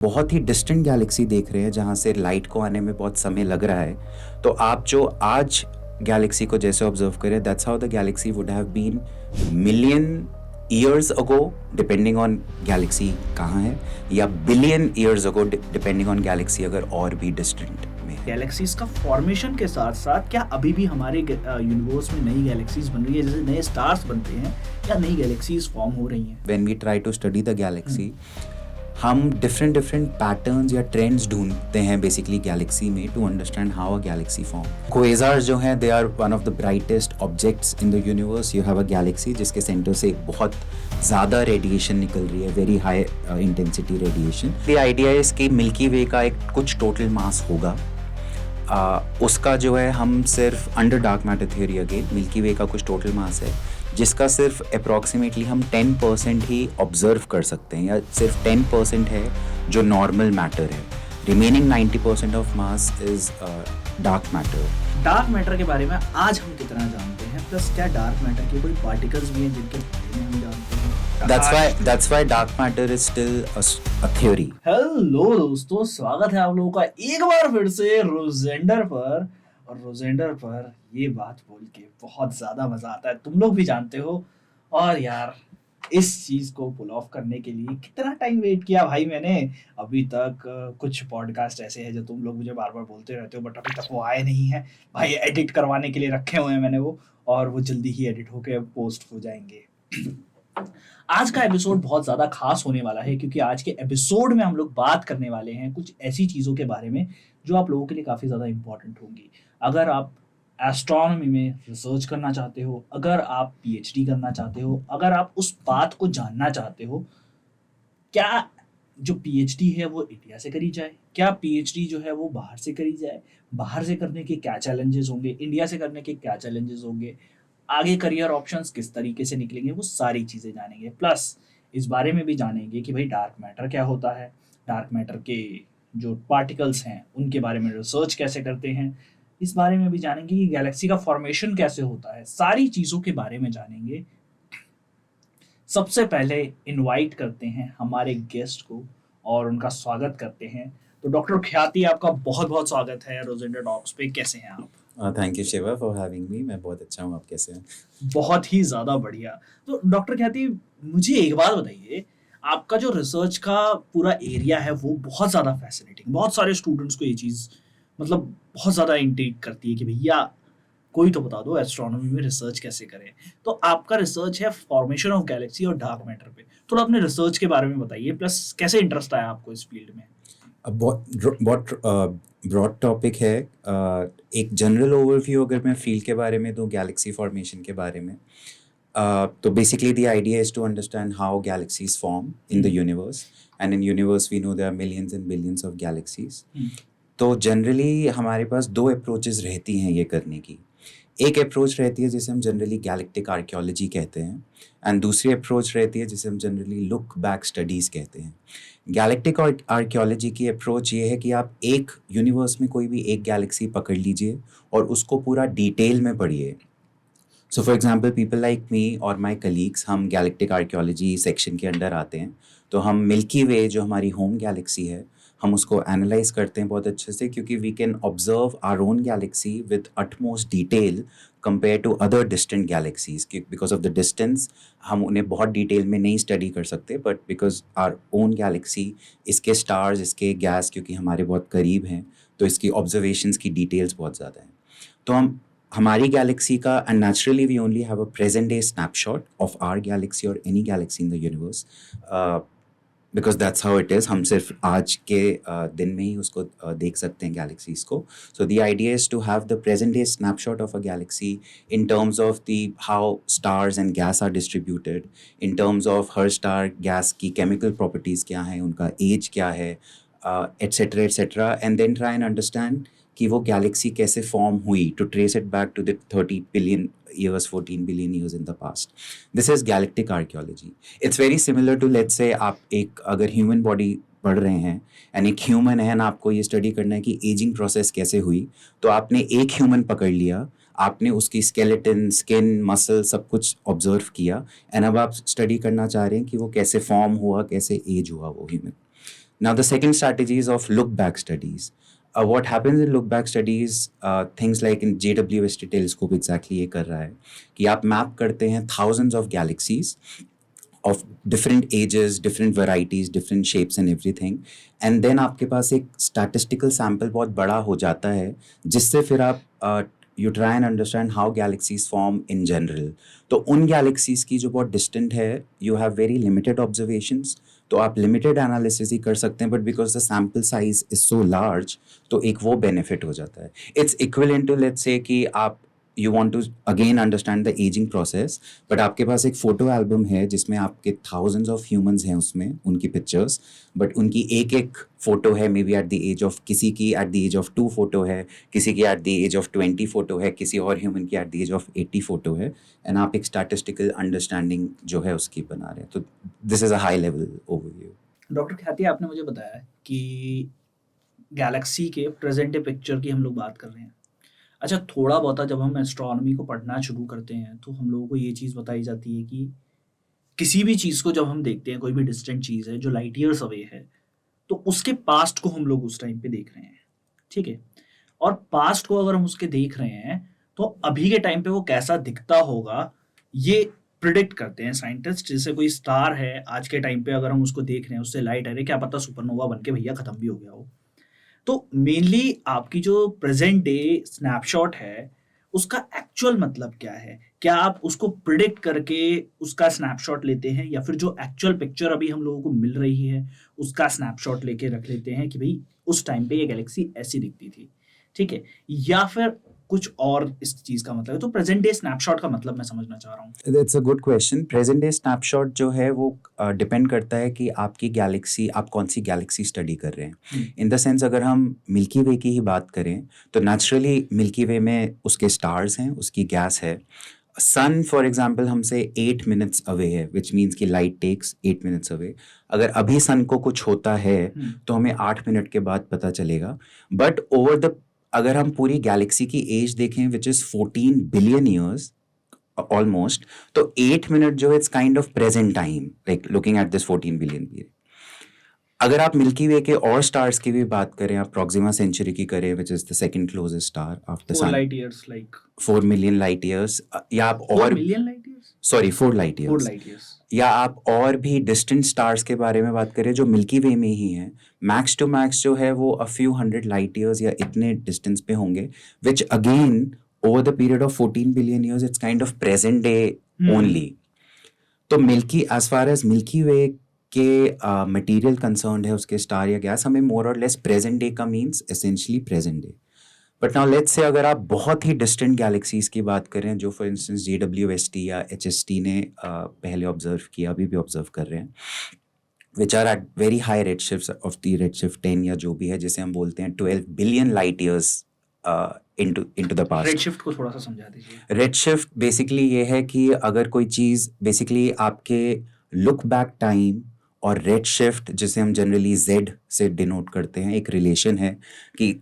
बहुत ही distant Galaxy देख रहे हैं जहाँ से लाइट को आने में बहुत समय लग रहा है, तो आप जो आज गैलेक्सी को जैसे ऑब्जर्व करें, that's how the galaxy would have been million years ago, depending on galaxy कहाँ है, या billion years ago depending on galaxy अगर और भी डिस्टेंट में है। गैलेक्सीज का फॉर्मेशन के साथ साथ क्या अभी भी हमारे यूनिवर्स में नई गैलेक्सीज बन रही है, जैसे नए स्टार्स बनते हैं या नई गैलेक्सीज फॉर्म हो रही हैं? When we try to study the galaxy, हम डिफरेंट पैटर्न्स या ट्रेंड्स ढूंढते हैं बेसिकली गैलेक्सी में to understand how a galaxy form. Quasars जो हैं, they are one of the brightest objects in the universe. You have a galaxy जिसके centre से बहुत ज़्यादा रेडिएशन निकल रही है, very high intensity radiation. The idea is कि मिल्की वे का एक कुछ टोटल मास होगा, उसका जो है हम सिर्फ under dark matter theory again Milky Way का कुछ टोटल मास है जिसका सिर्फ अप्रॉक्सीमेटली हम 10% ही ऑब्जर्व कर सकते हैं, या सिर्फ 10% है जो नॉर्मल मैटर है। Remaining 90% of mass is dark matter. Dark matter के बारे में आज हम कितना जानते हैं, प्लस क्या डार्क मैटर के कोई पार्टिकल्स भी हैं जिनके बारे में हम जानते हैं? That's why dark matter is still a theory. Hello दोस्तों, स्वागत है आप लोगों का एक बार फिर से रोजेंडर पर। और रोजेंडर पर ये बात बोल के बहुत ज्यादा मजा आता है, तुम लोग भी जानते हो। और यार, इस चीज को पुल ऑफ करने के लिए कितना टाइम वेट किया भाई मैंने। अभी तक कुछ पॉडकास्ट ऐसे हैं जो तुम लोग मुझे बार बार बोलते रहते हो, बट अभी तक वो आए नहीं है भाई। एडिट करवाने के लिए रखे हुए हैं मैंने वो, और वो जल्दी ही एडिट होके पोस्ट हो जाएंगे। आज का एपिसोड बहुत ज्यादा खास होने वाला है, क्योंकि आज के एपिसोड में हम लोग बात करने वाले हैं कुछ ऐसी चीजों के बारे में जो आप लोगों के लिए काफी ज्यादा इंपॉर्टेंट होंगी। अगर आप एस्ट्रोनॉमी में रिसर्च करना चाहते हो, अगर आप पीएचडी करना चाहते हो, अगर आप उस बात को जानना चाहते हो, क्या जो पीएचडी है वो इंडिया से करी जाए, क्या पीएचडी जो है वो बाहर से करी जाए, बाहर से करने के क्या चैलेंजेस होंगे, इंडिया से करने के क्या चैलेंजेस होंगे, आगे करियर ऑप्शंस किस तरीके से निकलेंगे, वो सारी चीजें जानेंगे। प्लस इस बारे में भी जानेंगे कि भाई डार्क मैटर क्या होता है, डार्क मैटर के जो पार्टिकल्स हैं उनके बारे में रिसर्च कैसे करते हैं, इस बारे में भी जानेंगे कि गैलेक्सी का फॉर्मेशन कैसे होता है। सारी चीजों के बारे में जानेंगे। सबसे पहले इनवाइट करते हैं हमारे गेस्ट को और उनका स्वागत करते हैं। तो डॉक्टर ख्याति, आपका बहुत बहुत स्वागत है रोजेंडर टॉक्स पे। कैसे हैं आप? Thank you Shiva for having me. मैं बहुत अच्छा हूँ, आप कैसे हैं? बहुत ही ज्यादा बढ़िया। तो डॉक्टर ख्याति, मुझे एक बात बताइए, आपका जो रिसर्च का पूरा एरिया है वो बहुत ज्यादा फैसिनेटिंग, बहुत सारे स्टूडेंट्स को ये चीज मतलब बहुत ज्यादा इंट्रिग करती है कि भैया कोई तो बता दो एस्ट्रोनॉमी में रिसर्च कैसे करें। तो आपका रिसर्च है फॉर्मेशन ऑफ गैलेक्सी और डार्क मैटर पे। थोड़ा अपने रिसर्च के बारे में बताइए, प्लस कैसे इंटरेस्ट आया आपको इस फील्ड में? अब बहुत ब्रॉड टॉपिक है। एक जनरल ओवरव्यू अगर मैं फील्ड के बारे में दूं, गैलेक्सी फॉर्मेशन के बारे में, तो basically the idea is to understand how galaxies form in the universe, and in universe we know there are millions and billions of galaxies. तो जनरली हमारे पास दो अप्रोचेस रहती हैं ये करने की। एक अप्रोच रहती है जिसे हम जनरली गैलेक्टिक आर्कियोलॉजी कहते हैं, एंड दूसरी अप्रोच रहती है जिसे हम जनरली लुक बैक स्टडीज़ कहते हैं। गैलेक्टिक आर्कियोलॉजी की अप्रोच ये है कि आप एक यूनिवर्स में कोई भी एक गैलेक्सी पकड़ लीजिए और उसको पूरा डिटेल में पढ़िए। सो for example, people like me और माय कलीग्स, हम गैलेक्टिक आर्कियोलॉजी सेक्शन के अंडर आते हैं। तो हम मिल्की वे जो हमारी होम गैलेक्सी है, हम उसको एनालाइज करते हैं बहुत अच्छे से, क्योंकि we can observe our own galaxy with utmost detail compare to other distant galaxies. Because of the distance हम उन्हें बहुत डिटेल में नहीं स्टडी कर सकते, but because our own galaxy, इसके स्टार्स, इसके गैस क्योंकि हमारे बहुत करीब हैं, तो इसकी ऑब्जर्वेशंस की डिटेल्स बहुत ज़्यादा हैं। तो हमारी गैलेक्सी का, and naturally we only have a present day snapshot of our galaxy और any galaxy in the universe, because that's how it is. हम सिर्फ आज के दिन में ही उसको देख सकते हैं गैलेक्सीज को। So the idea is to have the present day snapshot of a galaxy in terms of the how stars and gas are distributed, in terms of हर स्टार गैस की केमिकल प्रॉपर्टीज़ क्या हैं, उनका age क्या है, etcetera, and then try and understand कि वो galaxy कैसे फॉर्म हुई, to trace it back to the 30 billion years, 14 billion years in the past. This is galactic archaeology. It's very similar to, let's say, आप एक अगर human body पढ़ रहे हैं एंड एक ह्यूमन है ना, आपको ये स्टडी करना है कि एजिंग प्रोसेस कैसे हुई, तो आपने एक ह्यूमन पकड़ लिया, आपने उसकी स्केलेटन, स्किन, मसल सब कुछ ऑब्जर्व किया, एंड अब आप स्टडी करना चाह रहे हैं कि वो कैसे फॉर्म हुआ, कैसे एज हुआ वो human. Now, the second strategy is of look back studies. What happens in look back studies, things like in JWST telescope exactly ये कर रहा है कि आप मैप करते हैं thousands of galaxies of different ages, different varieties, different shapes and everything, and then आपके पास एक statistical sample बहुत बड़ा हो जाता है जिससे फिर आप you try and understand how galaxies form in general. तो उन galaxies की जो बहुत distant है, you have very limited observations, तो आप limited analysis ही कर सकते हैं, but because the sample size is so large, तो एक वो benefit हो जाता है. It's equivalent to let's say कि आप you want to again understand the aging process, but आपके पास एक फोटो एल्बम है जिसमें आपके thousands of humans हैं उसमें उनकी pictures, but उनकी एक एक फोटो है maybe at the age of, किसी की at the age of 2 photo है, किसी की at the age of 20 photo है, किसी और ह्यूमन की at the age of 80 photo है, एंड आप एक स्टैटिस्टिकल अंडरस्टैंडिंग जो है उसकी बना रहे हैं. तो this is a high level overview. Doctor ख्याति, आपने मुझे बताया कि गैलेक्सी के प्रेजेंट डे पिक्चर की हम लोग बात कर रहे हैं. अच्छा, थोड़ा बहुत जब हम एस्ट्रोनॉमी को पढ़ना शुरू करते हैं तो हम लोगों को ये चीज़ बताई जाती है कि किसी भी चीज़ को जब हम देखते हैं, कोई भी डिस्टेंट चीज़ है जो लाइट ईयर्स अवे है, तो उसके पास्ट को हम लोग उस टाइम पे देख रहे हैं. ठीक है, और पास्ट को अगर हम उसके देख रहे हैं तो अभी के टाइम पे वो कैसा दिखता होगा ये प्रिडिक्ट करते हैं साइंटिस्ट. जैसे कोई स्टार है आज के टाइम पे, अगर हम उसको देख रहे हैं, उससे लाइट आ रही है, क्या पता सुपरनोवा बन के भैया खत्म भी हो गया हो. तो मेनली आपकी जो प्रेजेंट डे स्नैपशॉट है उसका एक्चुअल मतलब क्या है? क्या आप उसको प्रिडिक्ट करके उसका स्नैपशॉट लेते हैं, या फिर जो एक्चुअल पिक्चर अभी हम लोगों को मिल रही है उसका स्नैपशॉट लेके रख लेते हैं कि भाई उस टाइम पे ये गैलेक्सी ऐसी दिखती थी, ठीक है, या फिर कुछ और इस चीज का मतलब है? तो प्रेजेंट डे स्नैपशॉट का मतलब मैं समझना चाह रहा हूँ. It's a good question. Present day snapshot जो है वो डिपेंड करता है कि आपकी गैलेक्सी, आप कौन सी गैलेक्सी स्टडी कर रहे हैं. इन द सेंस अगर हम मिल्की वे की ही बात करें तो नेचुरली मिल्की वे में उसके स्टार्स हैं, उसकी गैस है. सन फॉर एग्जाम्पल हमसे 8 मिनट्स अवे है, विच मीन्स कि लाइट टेक्स 8 मिनट्स अवे. अगर अभी सन को कुछ होता है तो हमें 8 मिनट के बाद पता चलेगा. बट ओवर द, अगर हम पूरी गैलेक्सी की एज देखें which is 14 billion years almost, तो 8 मिनट जो है it's kind of present time, like looking at this 14 billion period. अगर आप मिल्की वे के और स्टार्स की भी बात करें, आप प्रॉक्सिमा सेंचुरी की करें which is the second closest star after sun, 4 light years, like 4 million light years, या आप 4 और million light years, sorry 4 light 4 years, light years, या आप और भी डिस्टेंट स्टार्स के बारे में बात करें जो मिल्की वे में ही हैं, मैक्स टू मैक्स जो है वो a few hundred light years या इतने डिस्टेंस पे होंगे, which again over the period of 14 billion years it's kind of present day only. तो Milky, as far as Milky Way के मटेरियल कंसर्न्ड है, उसके स्टार या गैस, हमें मोर और लेस प्रेजेंट डे का means essentially present day. But now let's say अगर आप बहुत ही डिस्टेंट गैलेक्सीज की बात करें जो फॉर इंस्टेंस JWST या HST ने पहले ऑब्जर्व किया, अभी भी ऑब्जर्व कर रहे हैं, which are at very high red shift of the red shift 10 या जो भी है, जिसे हम बोलते हैं 12 billion light years into the past. Red shift को थोड़ा सा समझा दीजिए. रेड शिफ्ट बेसिकली ये है कि अगर कोई चीज़, बेसिकली आपके लुक बैक टाइम और रेड शिफ्ट, जिसे हम जनरली Z से डिनोट करते हैं, एक रिलेशन है कि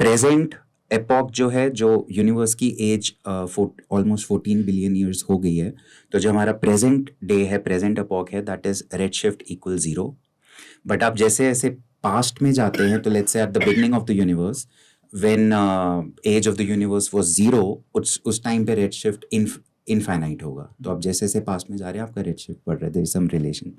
प्रेजेंट एपॉक जो है, जो यूनिवर्स की एज ऑलमोस्ट 14 बिलियन ईयर्स हो गई है, तो जो हमारा प्रेजेंट डे है, प्रेजेंट एपॉक है, that is red shift equal 0. But आप जैसे ऐसे पास्ट में जाते हैं, तो let's say at the beginning of the universe, when age of the universe was 0, उस टाइम पे रेड शिफ्ट इनफाइनाइट होगा. तो आप जैसे जैसे पास्ट में जा रहे हैं आपका रेड शिफ्ट बढ़ रहा है, there is some relation.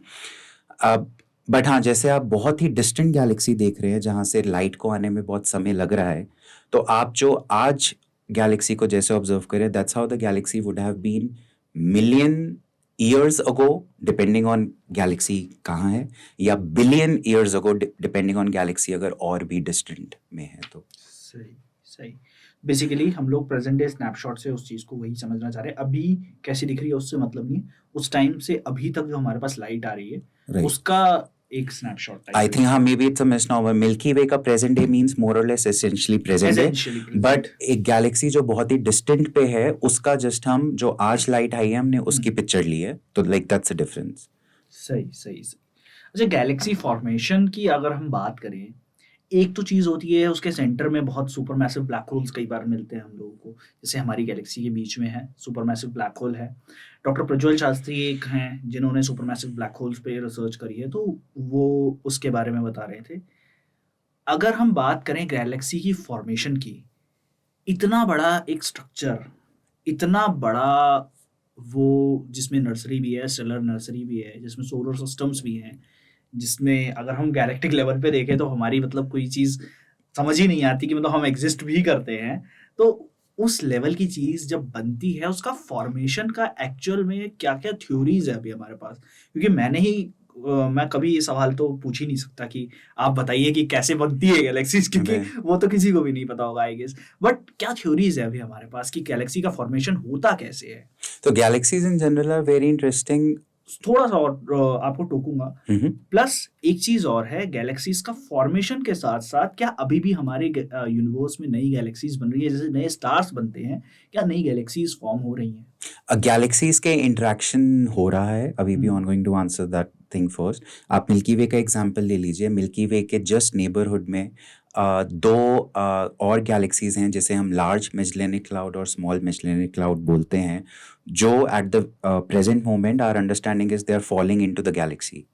But हाँ, जैसे आप बहुत ही डिस्टेंट गैलेक्सी देख रहे हैं जहाँ से लाइट को आने में बहुत समय लग रहा है, तो आप जो आज गैलेक्सी को जैसे ऑब्जर्व करें, that's how the galaxy would have been million years ago, depending on galaxy कहाँ है, या billion years ago, depending on galaxy अगर और भी डिस्टेंट में है तो. सही सही. बेसिकली हम लोग प्रेजेंट डे स्नैपशॉट से उस चीज को वही समझना चाह रहे हैं. अभी कैसी दिख रही है उससे मतलब नहीं है, उस टाइम से अभी तक जो हमारे पास लाइट आ रही है, Right. उसका एक स्नैपशॉट टाइप. I think हाँ, maybe it's a misnomer. Milky Way का present day means more or less essentially present day. But एक गैलेक्सी जो बहुत ही डिस्टेंट पे है, उसका जस्ट हम जो आज लाइट आई है हमने उसकी पिक्चर ली है, तो लाइक दैट्स अ डिफरेंस. सही सही सही. अच्छा, गैलेक्सी फॉर्मेशन की अगर हम बात करें, एक तो चीज़ होती है उसके सेंटर में बहुत सुपर मैसिव ब्लैक होल्स कई बार मिलते हैं हम लोगों को, जैसे हमारी गैलेक्सी के बीच में है सुपर मैसिव ब्लैक होल है। डॉक्टर प्रज्वल शास्त्री एक हैं जिन्होंने सुपर मैसिव ब्लैक होल्स पे रिसर्च करी है, तो वो उसके बारे में बता रहे थे। अगर हम बात करें गैलेक्सी की फॉर्मेशन की, इतना बड़ा एक स्ट्रक्चर, इतना बड़ा वो जिसमें नर्सरी भी है, स्टेलर नर्सरी भी है, जिसमें सोलर सिस्टम्स भी हैं, जिसमें अगर हम गैलेक्टिक लेवल पे देखें तो हमारी मतलब कोई चीज़ समझ ही नहीं आती कि मतलब हम एग्जिस्ट भी करते हैं। तो उस लेवल की चीज़ जब बनती है, उसका फॉर्मेशन का एक्चुअल में क्या-क्या थ्योरीज़ है अभी हमारे पास। क्योंकि मैं कभी ये सवाल तो पूछ ही नहीं सकता कि आप बताइए कि कैसे बनती है गैलेक्सीज़, क्योंकि अबे, वो तो किसी को भी नहीं पता होगा आई गेस। बट क्या थ्योरीज़ है अभी हमारे पास कि गैलेक्सी का फॉर्मेशन होता कैसे है? तो galaxies in general R very interesting. थोड़ा-सा और आपको टोकूँगा। प्लस एक चीज़ और है, गैलेक्सीज़ का फॉर्मेशन के साथ-साथ क्या अभी भी हमारे यूनिवर्स में नई गैलेक्सीज़ बन रही है, जैसे नए स्टार्स बनते हैं, क्या नई गैलेक्सीज़ फॉर्म हो रही हैं? गैलेक्सीज के इंटरेक्शन हो रहा है अभी भी, hmm, on going to answer that thing first. आप मिल्की वे का एग्जांपल ले लीजिए। मिल्की वे के जस्ट नेबरहुड में दो और गैलेक्सीज हैं जिसे हम लार्ज मैजेलेनिक क्लाउड और स्मॉल मैजेलेनिक क्लाउड बोलते हैं, जो at the present moment our understanding is they are falling into the galaxy,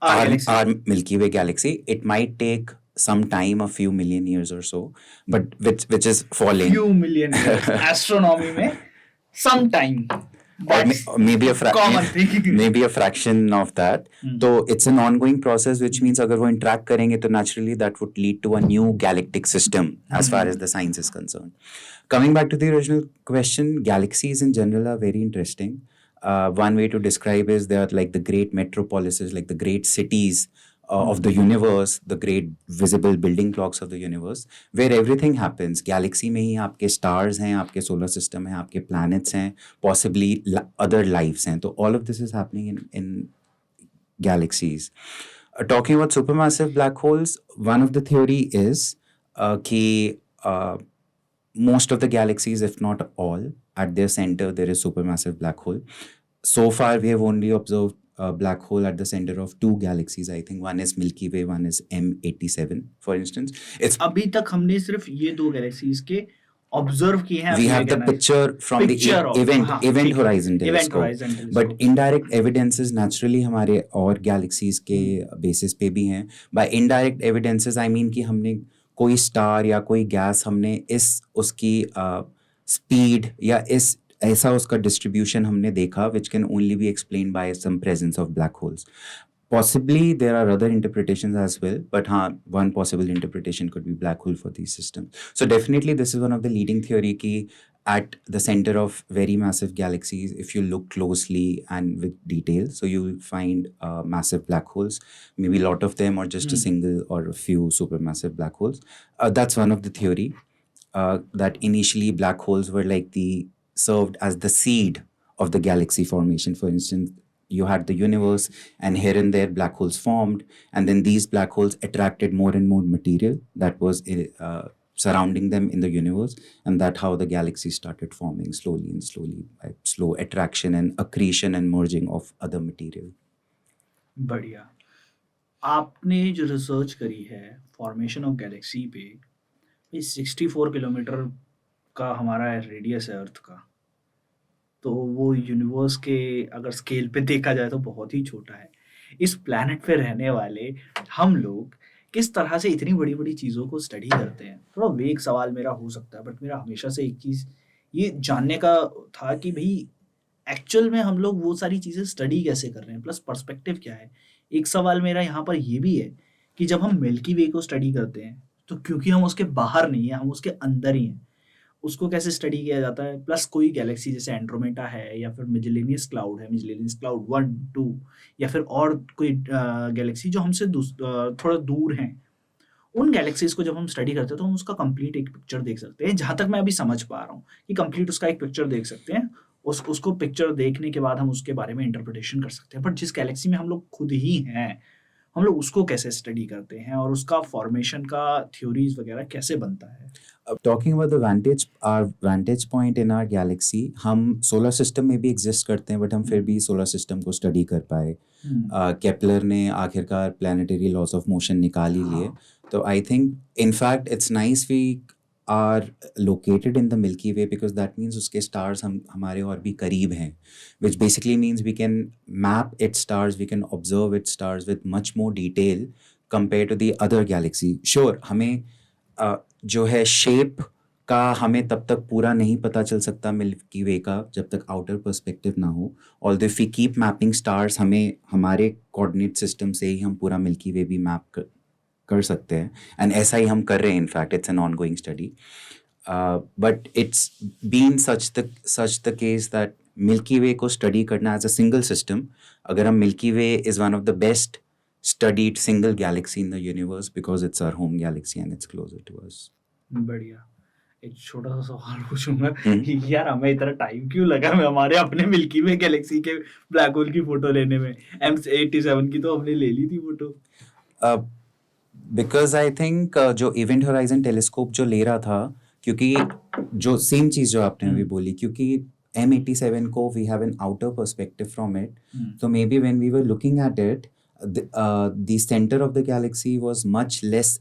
our galaxy. our Milky Way galaxy. It might take some time, a few million years or so, but which is falling. Few million years astronomy में some time, Or that's maybe common thing. maybe a fraction of that. Hmm, So it's an ongoing process, which means अगर वो interact करेंगे तो naturally that would lead to a new galactic system as far as the science is concerned. Coming back to the original question, galaxies in general are very interesting. One way to describe is they are like the great metropolises, like the great cities of the universe, the great visible building blocks of the universe, where everything happens. Galaxy में ही आपके stars हैं, आपके solar system हैं, आपके planets हैं, possibly other lives हैं. तो all of this is happening in galaxies. Talking about supermassive black holes, one of the theory is कि most of the galaxies, if not all, at their center there is supermassive black hole. So far we have only observed a black hole at the center of two galaxies. I think one is Milky Way, one is M87, for instance. It's अभी तक हमने सिर्फ ये 2 galaxies के observe किए हैं, we अभी have the कहना है। picture from the picture of, event हाँ, event ठीक है, horizon event telescope, horizon but telescope. indirect evidences naturally हमारे और galaxies के basis पे भी हैं. By indirect evidences I mean कि हमने कोई स्टार या कोई गैस हमने इस उसकी स्पीड या इस ऐसा उसका डिस्ट्रीब्यूशन हमने देखा, which can only be explained by some presence of black holes. Possibly there are other interpretations as well, but one possible interpretation could be black hole for these systems. So definitely this is one of the leading theory ki at the center of very massive galaxies, if you look closely and with detail, so you will find massive black holes, maybe a lot of them or just a single or a few supermassive black holes. That's one of the theory, that initially black holes were like served as the seed of the galaxy formation. For instance, you had the universe and here and there black holes formed, and then these black holes attracted more and more material that was surrounding them in the universe, and that's how the galaxy started forming slowly and slowly by slow attraction and accretion and merging of other material. बढ़िया। आपने जो research करी है formation of Galaxy पे, ये 64 kilometre का हमारा radius है अर्थ का। तो वो यूनिवर्स के अगर स्केल पे देखा जाए तो बहुत ही छोटा है। इस प्लैनेट पे रहने वाले हम लोग किस तरह से इतनी बड़ी-बड़ी चीज़ों को स्टडी करते हैं? थोड़ा वेग सवाल मेरा हो सकता है, बट मेरा हमेशा से एक चीज़ ये जानने का था कि भई एक्चुअल में हम लोग वो सारी चीज़ें स्टडी कैसे कर रहे हैं? प्लस पर्सपेक्टिव क्या है? एक सवाल मेरा यहाँ पर ये भी है कि जब हम मिल्की वे को स्टडी करते हैं, तो क्योंकि हम उसके बाहर नहीं हैं, हम उसके अंदर ही हैं। उसको कैसे स्टडी किया जाता है? प्लस कोई गैलेक्सी जैसे एंड्रोमेडा है या फिर मिजेलेनियस क्लाउड है, मिजेलेनियस क्लाउड 1, 2 या फिर और कोई गैलेक्सी जो हमसे थोड़ा दूर हैं। उन गैलेक्सीज़ को जब हम स्टडी करते हैं तो हम उसका कंप्लीट एक पिक्चर देख सकते हैं। जहाँ तक मैं अभी समझ पा रहा हूँ कि कंप्लीट उसका एक पिक्चर देख सकते हैं। उसको पिक्चर देखने के बाद हम उसके बारे में इंटरप्रिटेशन कर सकते हैं। बट जिस गैलेक्सी में हम लोग खुद ही हैं, हम लोग उसको कैसे स्टडी करते हैं और उसका फॉर्मेशन का थ्योरीज वगैरह कैसे बनता है? Talking about the our vantage point in our galaxy, हम सोलर सिस्टम में भी एग्जिस्ट करते हैं बट हम फिर भी सोलर सिस्टम को स्टडी कर पाए. केपलर ने आखिरकार प्लानिटरी लॉज ऑफ मोशन निकाल ही लिए. तो I think in fact it's nice we are located in the Milky Way because that means उसके स्टार्स हमारे और भी करीब हैं, which basically means we can map its stars, we can observe its stars with much more detail compare to the other galaxy. Sure हमें जो है shape का हमें तब तक पूरा नहीं पता चल सकता मिल्की वे का जब तक आउटर पर्सपेक्टिव ना हो. Although if we keep mapping stars, हमें हमारे कोऑर्डिनेट सिस्टम से ही हम पूरा मिल्की वे भी मैप कर सकते हैं. एंड ऐसा ही हम कर रहे हैं. In fact it's an ongoing study, but it's been such the case that Milky Way को स्टडी करना एज अ सिंगल सिस्टम, अगर हम Milky Way is one of the best studied single galaxy in the universe because it's our home galaxy and it's closer to us. बढ़िया. एक छोटा सा सवाल पूछूंगा यार, हमें इतना टाइम क्यों लगा मैं हमारे अपने मिल्की वे गैलेक्सी के ब्लैक होल की फोटो लेने में? M87 की तो हमने ले ली थी फोटो. बिकॉज आई थिंक जो इवेंट होराइजन टेलीस्कोप जो ले रहा था, क्योंकि जो सेम चीज़ जो आपने अभी बोली, क्योंकि M87 को we have an outer perspective from it, so maybe when we were looking at it, the center of the galaxy was much less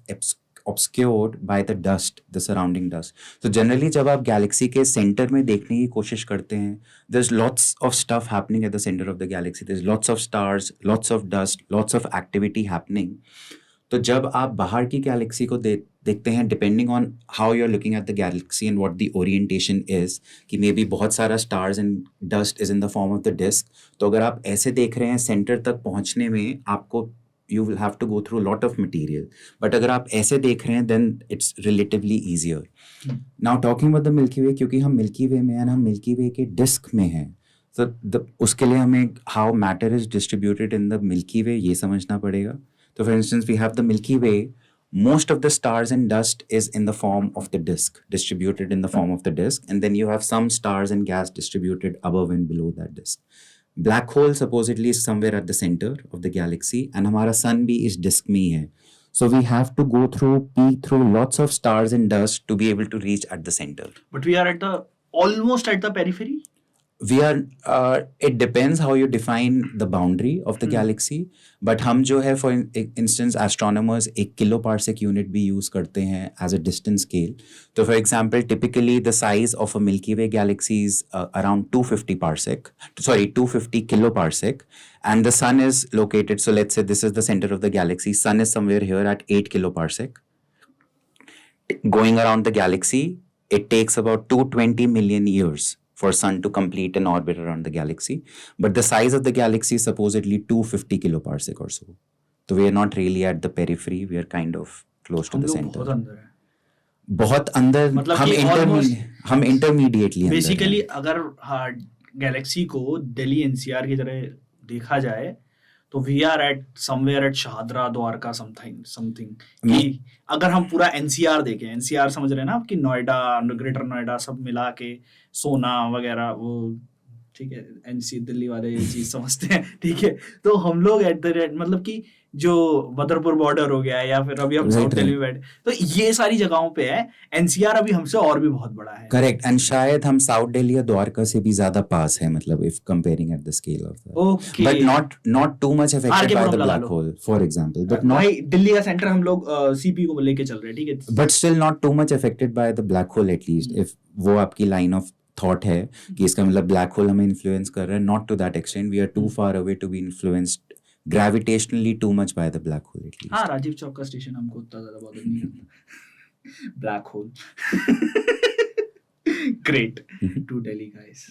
obscured by the dust, the surrounding dust. So generally जब आप galaxy के center में देखने की कोशिश करते हैं, there's lots of stuff happening at the center of the galaxy. There's lots of stars, lots of dust, lots of activity happening. तो जब आप बाहर की गैलेक्सी को देखते हैं, depending on how you are looking at the galaxy and what the orientation is, कि maybe बहुत सारा stars and dust is in the form of the disc. तो अगर आप ऐसे देख रहे हैं, सेंटर तक पहुंचने में आपको you will have to go through lot of material. But अगर आप ऐसे देख रहे हैं then it's relatively easier. Now talking about the Milky Way, क्योंकि हम मिल्की वे में हैं, हम मिल्की वे के डिस्क में हैं, तो उसके लिए हमें how matter is distributed in the Milky Way ये समझना पड़ेगा. So for instance, we have the Milky Way. Most of the stars and dust is in the form of the disk, distributed in the form of the disk. And then you have some stars and gas distributed above and below that disk. Black hole supposedly is somewhere at the center of the galaxy. And हमारा sun भी इस disk में ही है. So we have to go through, peek through lots of stars and dust to be able to reach at the center. But we are almost at the periphery? We are, it depends how you define the boundary of the galaxy. But हम जो है, for instance, astronomers एक kiloparsec unit भी use करते हैं as a distance scale. So for example, typically the size of a Milky Way galaxy is around 250 kiloparsec. And the sun is located, so let's say this is the center of the galaxy. Sun is somewhere here at 8 kiloparsec. Going around the galaxy, it takes about 220 million years for sun to complete an orbit around the galaxy, but the size of the galaxy is supposedly 250 kiloparsec or so. So we are not really at the periphery, we are kind of close to the center. बहुत अंदर, मतलब हम intermediately अंदर. Basically अगर Galaxy को Delhi NCR की तरह देखा जाए तो we are at somewhere at Shahdara, Dwarka, something. कि अगर हम पूरा एनसीआर देखें, एनसीआर समझ रहे हैं ना आपकी, नोएडा, ग्रेटर नोएडा सब मिला के, सोना वगैरह, वो ठीक है, एनसी दिल्ली वाले ये चीज समझते हैं, ठीक है. तो हम लोग एट द रेट, मतलब कि जो बदरपुर बॉर्डर हो गया, या फिर अभी हम साउथ दिल्ली में बैठे, तो ये सारी जगहों पे है. एनसीआर अभी हमसे और भी बहुत बड़ा है. करेक्ट. एंड शायद हम साउथ दिल्ली या द्वारका से भी ज्यादा पास है, मतलब if comparing at the scale of that. Okay. But not too much affected by the black hole for example. But भाई दिल्ली का सेंटर हम लोग सीपी को लेके चल रहे हैं, ठीक है, but still not too much affected by the black hole, at least if वो आपकी लाइन ऑफ थॉट है कि इसका मतलब ब्लैक होल हमें इन्फ्लुएंस कर रहा है. Not to that extent, we are too far away to be influenced gravitationally too much by the black hole at least. हाँ, राजीव चौक का स्टेशन हमको उतना ज्यादा बॉदर नहीं करता. Black hole. Great. To Delhi guys.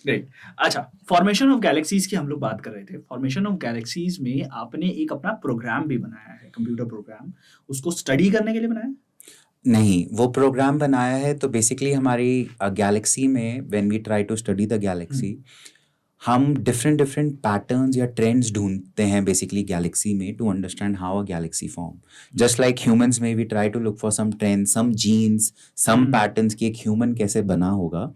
Great. अच्छा, फॉर्मेशन ऑफ गैलेक्सीज की हम लोग बात कर रहे थे. फॉर्मेशन ऑफ गैलेक्सीज में आपने एक अपना प्रोग्राम भी बनाया है, कंप्यूटर प्रोग्राम. उसको स्टडी करने के लिए बनाया? नहीं, वो प्रोग्राम बनाया है तो बेसिकली हमारी गैलेक्सी में when we try to study the galaxy, हम डिफरेंट पैटर्न्स या ट्रेंड्स ढूंढते हैं बेसिकली गैलेक्सी में to understand how a galaxy form. Just like humans में we try to look for some trends, some genes, some patterns कि एक human कैसे बना होगा.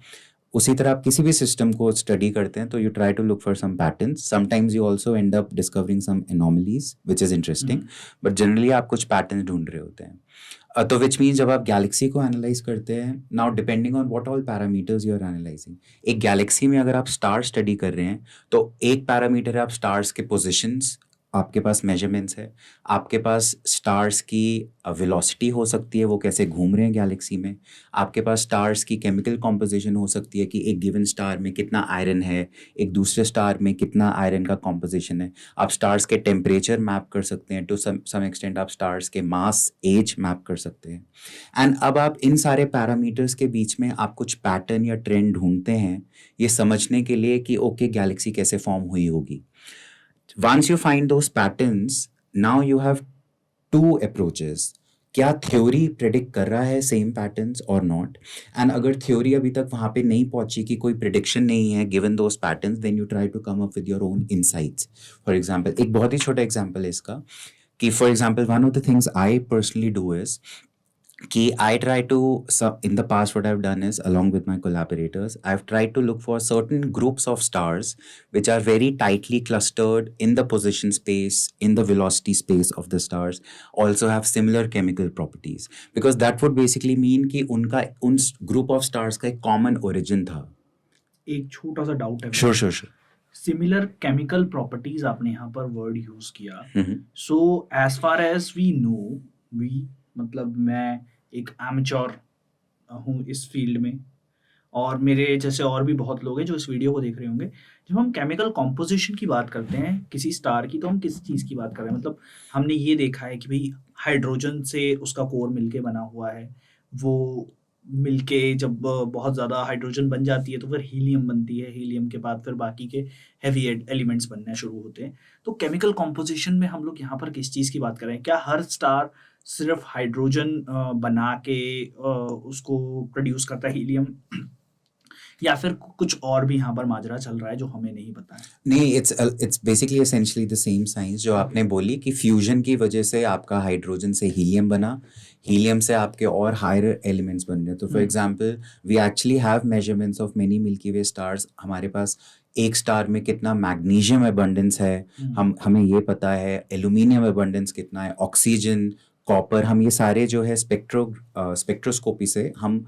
उसी तरह आप किसी भी सिस्टम को स्टडी करते हैं तो you try to look for some patterns, sometimes you also end up discovering some anomalies which is interesting, but generally आप कुछ पैटर्न्स ढूंढ रहे होते हैं। तो विच मीन जब आप गैलेक्सी को एनालाइज करते हैं, now depending on what all parameters you are analysing, एक गैलेक्सी में अगर आप स्टार स्टडी कर रहे हैं तो एक पैरामीटर है आप स्टार्स के पोजिशंस, आपके पास मेजरमेंट्स है, आपके पास स्टार्स की वेलोसिटी हो सकती है, वो कैसे घूम रहे हैं गैलेक्सी में, आपके पास स्टार्स की केमिकल कॉम्पोजिशन हो सकती है कि एक गिवन स्टार में कितना आयरन है, एक दूसरे स्टार में कितना आयरन का कॉम्पोजिशन है, आप स्टार्स के टेम्परेचर मैप कर सकते हैं, टू सम एक्सटेंट आप स्टार्स के मास एज मैप कर सकते हैं। एंड अब आप इन सारे पैरामीटर्स के बीच में आप कुछ पैटर्न या ट्रेंड ढूंढते हैं ये समझने के लिए कि ओके गैलेक्सी कैसे फॉर्म हुई होगी। Once you find those patterns, now you have two approaches. क्या थ्योरी प्रिडिक्ट कर रहा है सेम पैटर्न्स और नॉट, एंड अगर थ्योरी अभी तक वहाँ पे नहीं पहुंची कि कोई प्रिडिक्शन नहीं है given those patterns, then you try to come up with your own insights. For example, एक बहुत ही छोटा एग्जांपल है इसका कि for example one of the things I personally do is कि I try to, in the past what I've done is along with my collaborators, I've tried to look for certain groups of stars which are very tightly clustered in the position space, in the velocity space of the stars, also have similar chemical properties, because that would basically mean कि उनका उन group of stars का एक common origin था। एक छोटा सा doubt है। Sure. सिमिलर केमिकल प्रॉपर्टीज आपने यहाँ पर वर्ड यूज किया। So as far as we know, we मतलब मैं एक एमेच्योर हूँ इस फील्ड में, और मेरे जैसे और भी बहुत लोग हैं जो इस वीडियो को देख रहे होंगे। जब हम केमिकल कॉम्पोजिशन की बात करते हैं किसी स्टार की, तो हम किस चीज़ की बात कर रहे हैं? मतलब हमने ये देखा है कि भाई हाइड्रोजन से उसका कोर मिलके बना हुआ है, वो मिलके जब बहुत ज़्यादा हाइड्रोजन बन जाती है तो फिर हीलियम बनती है, हीलियम के बाद फिर बाकी के हेवी एलिमेंट्स बनने शुरू होते हैं। तो केमिकल कॉम्पोजिशन में हम लोग यहाँ पर किस चीज़ की बात कर रहे हैं? क्या हर स्टार सिर्फ हाइड्रोजन बना के उसको प्रोड्यूस करता है, हीलियम, या फिर कुछ और भी यहाँ पर माजरा चल रहा है जो हमें नहीं पता है? नहीं, it's basically essentially the same science जो आपने बोली कि फ्यूजन की वजह से आपका हाइड्रोजन से हीलियम बना, हीलियम से आपके और हायर एलिमेंट्स बन रहे। तो for example we actually have measurements of many Milky Way stars. हमारे पास एक स्टार में कितना मैग्नीशियम अबंडेंस है, हमें ये पता है, एल्यूमिनियम अबंडेंस कितना है, ऑक्सीजन, कॉपर, हम ये सारे जो है स्पेक्ट्रोस्कोपी से हम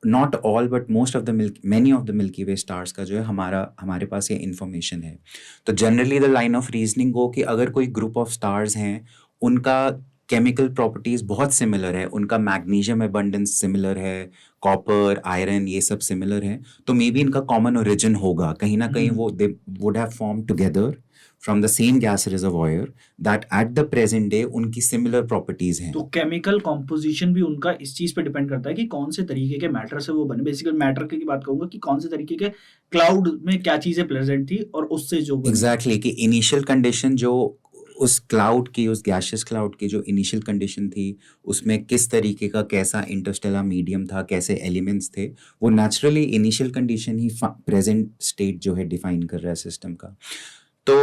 not all but most of the many of the Milky Way stars का जो है हमारे पास ये इन्फॉर्मेशन है। तो generally the line of reasoning हो कि अगर कोई ग्रुप ऑफ स्टार्स हैं उनका केमिकल प्रॉपर्टीज बहुत सिमिलर है, उनका मैग्नीशियम अबंडेंस सिमिलर है, कॉपर, आयरन, ये सब सिमिलर है, तो मे बी इनका कॉमन ओरिजिन होगा कहीं ना कहीं, वो they would have form together from the same gas reservoir that at the present day उनकी similar properties हैं। तो केमिकल कॉम्पोजिशन भी उनका इस चीज पे डिपेंड करता है कि कौन से तरीके के मैटर से वो बने। बेसिकली मैटर की बात करूंगा कि कौन से तरीके के क्लाउड में क्या चीजें प्रेजेंट थी और उससे जो एग्जैक्टली कि इनिशियल कंडीशन जो उस क्लाउड की, उस गैशियस क्लाउड की जो इनिशियल कंडीशन थी उसमें किस तरीके का कैसा इंटरस्टेलर मीडियम था, कैसे एलिमेंट्स थे, वो नेचुरली इनिशियल कंडीशन ही प्रेजेंट स्टेट जो है डिफाइन कर रहा है सिस्टम का। तो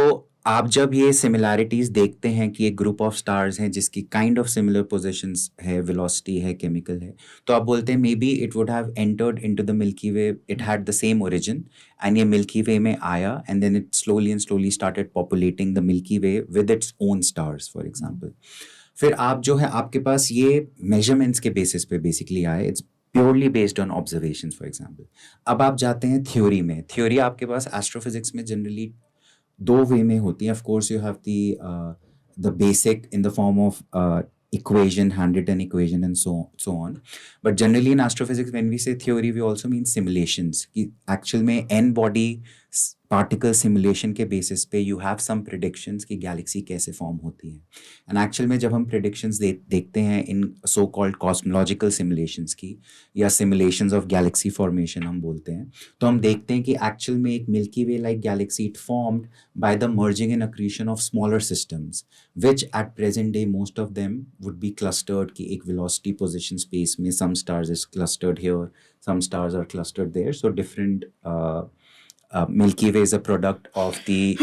आप जब ये सिमिलैरिटीज देखते हैं कि एक ग्रुप ऑफ स्टार्स हैं जिसकी काइंड ऑफ सिमिलर पोजीशंस है, वेलोसिटी है, केमिकल है, तो आप बोलते हैं may be it would have entered into the Milky Way, it had the same origin, and ये मिल्की वे में आया and then it slowly started populating the Milky Way with its own stars for example. फिर आप जो है आपके पास ये measurements के बेसिस पे बेसिकली आए, it's purely based on observations for example. अब आप जाते हैं थ्योरी में। थ्योरी आपके पास एस्ट्रोफिजिक्स में जनरली दो वे में होती है। Of course you have the basic in the form of equation, handwritten equation and so on, but generally in astrophysics when we say theory we also mean simulations कि actual में n body particle simulation के basis पे you have some predictions कि galaxy कैसे form होती है, and actual में जब हम predictions देखते हैं in so called cosmological simulations की या simulations of galaxy formation हम बोलते हैं, तो हम देखते हैं कि actual में एक Milky Way like galaxy it formed by the merging and accretion of smaller systems which at present day most of them would be clustered कि एक velocity position space में some stars is clustered here, some stars are clustered there, so different Milky Way is a product of the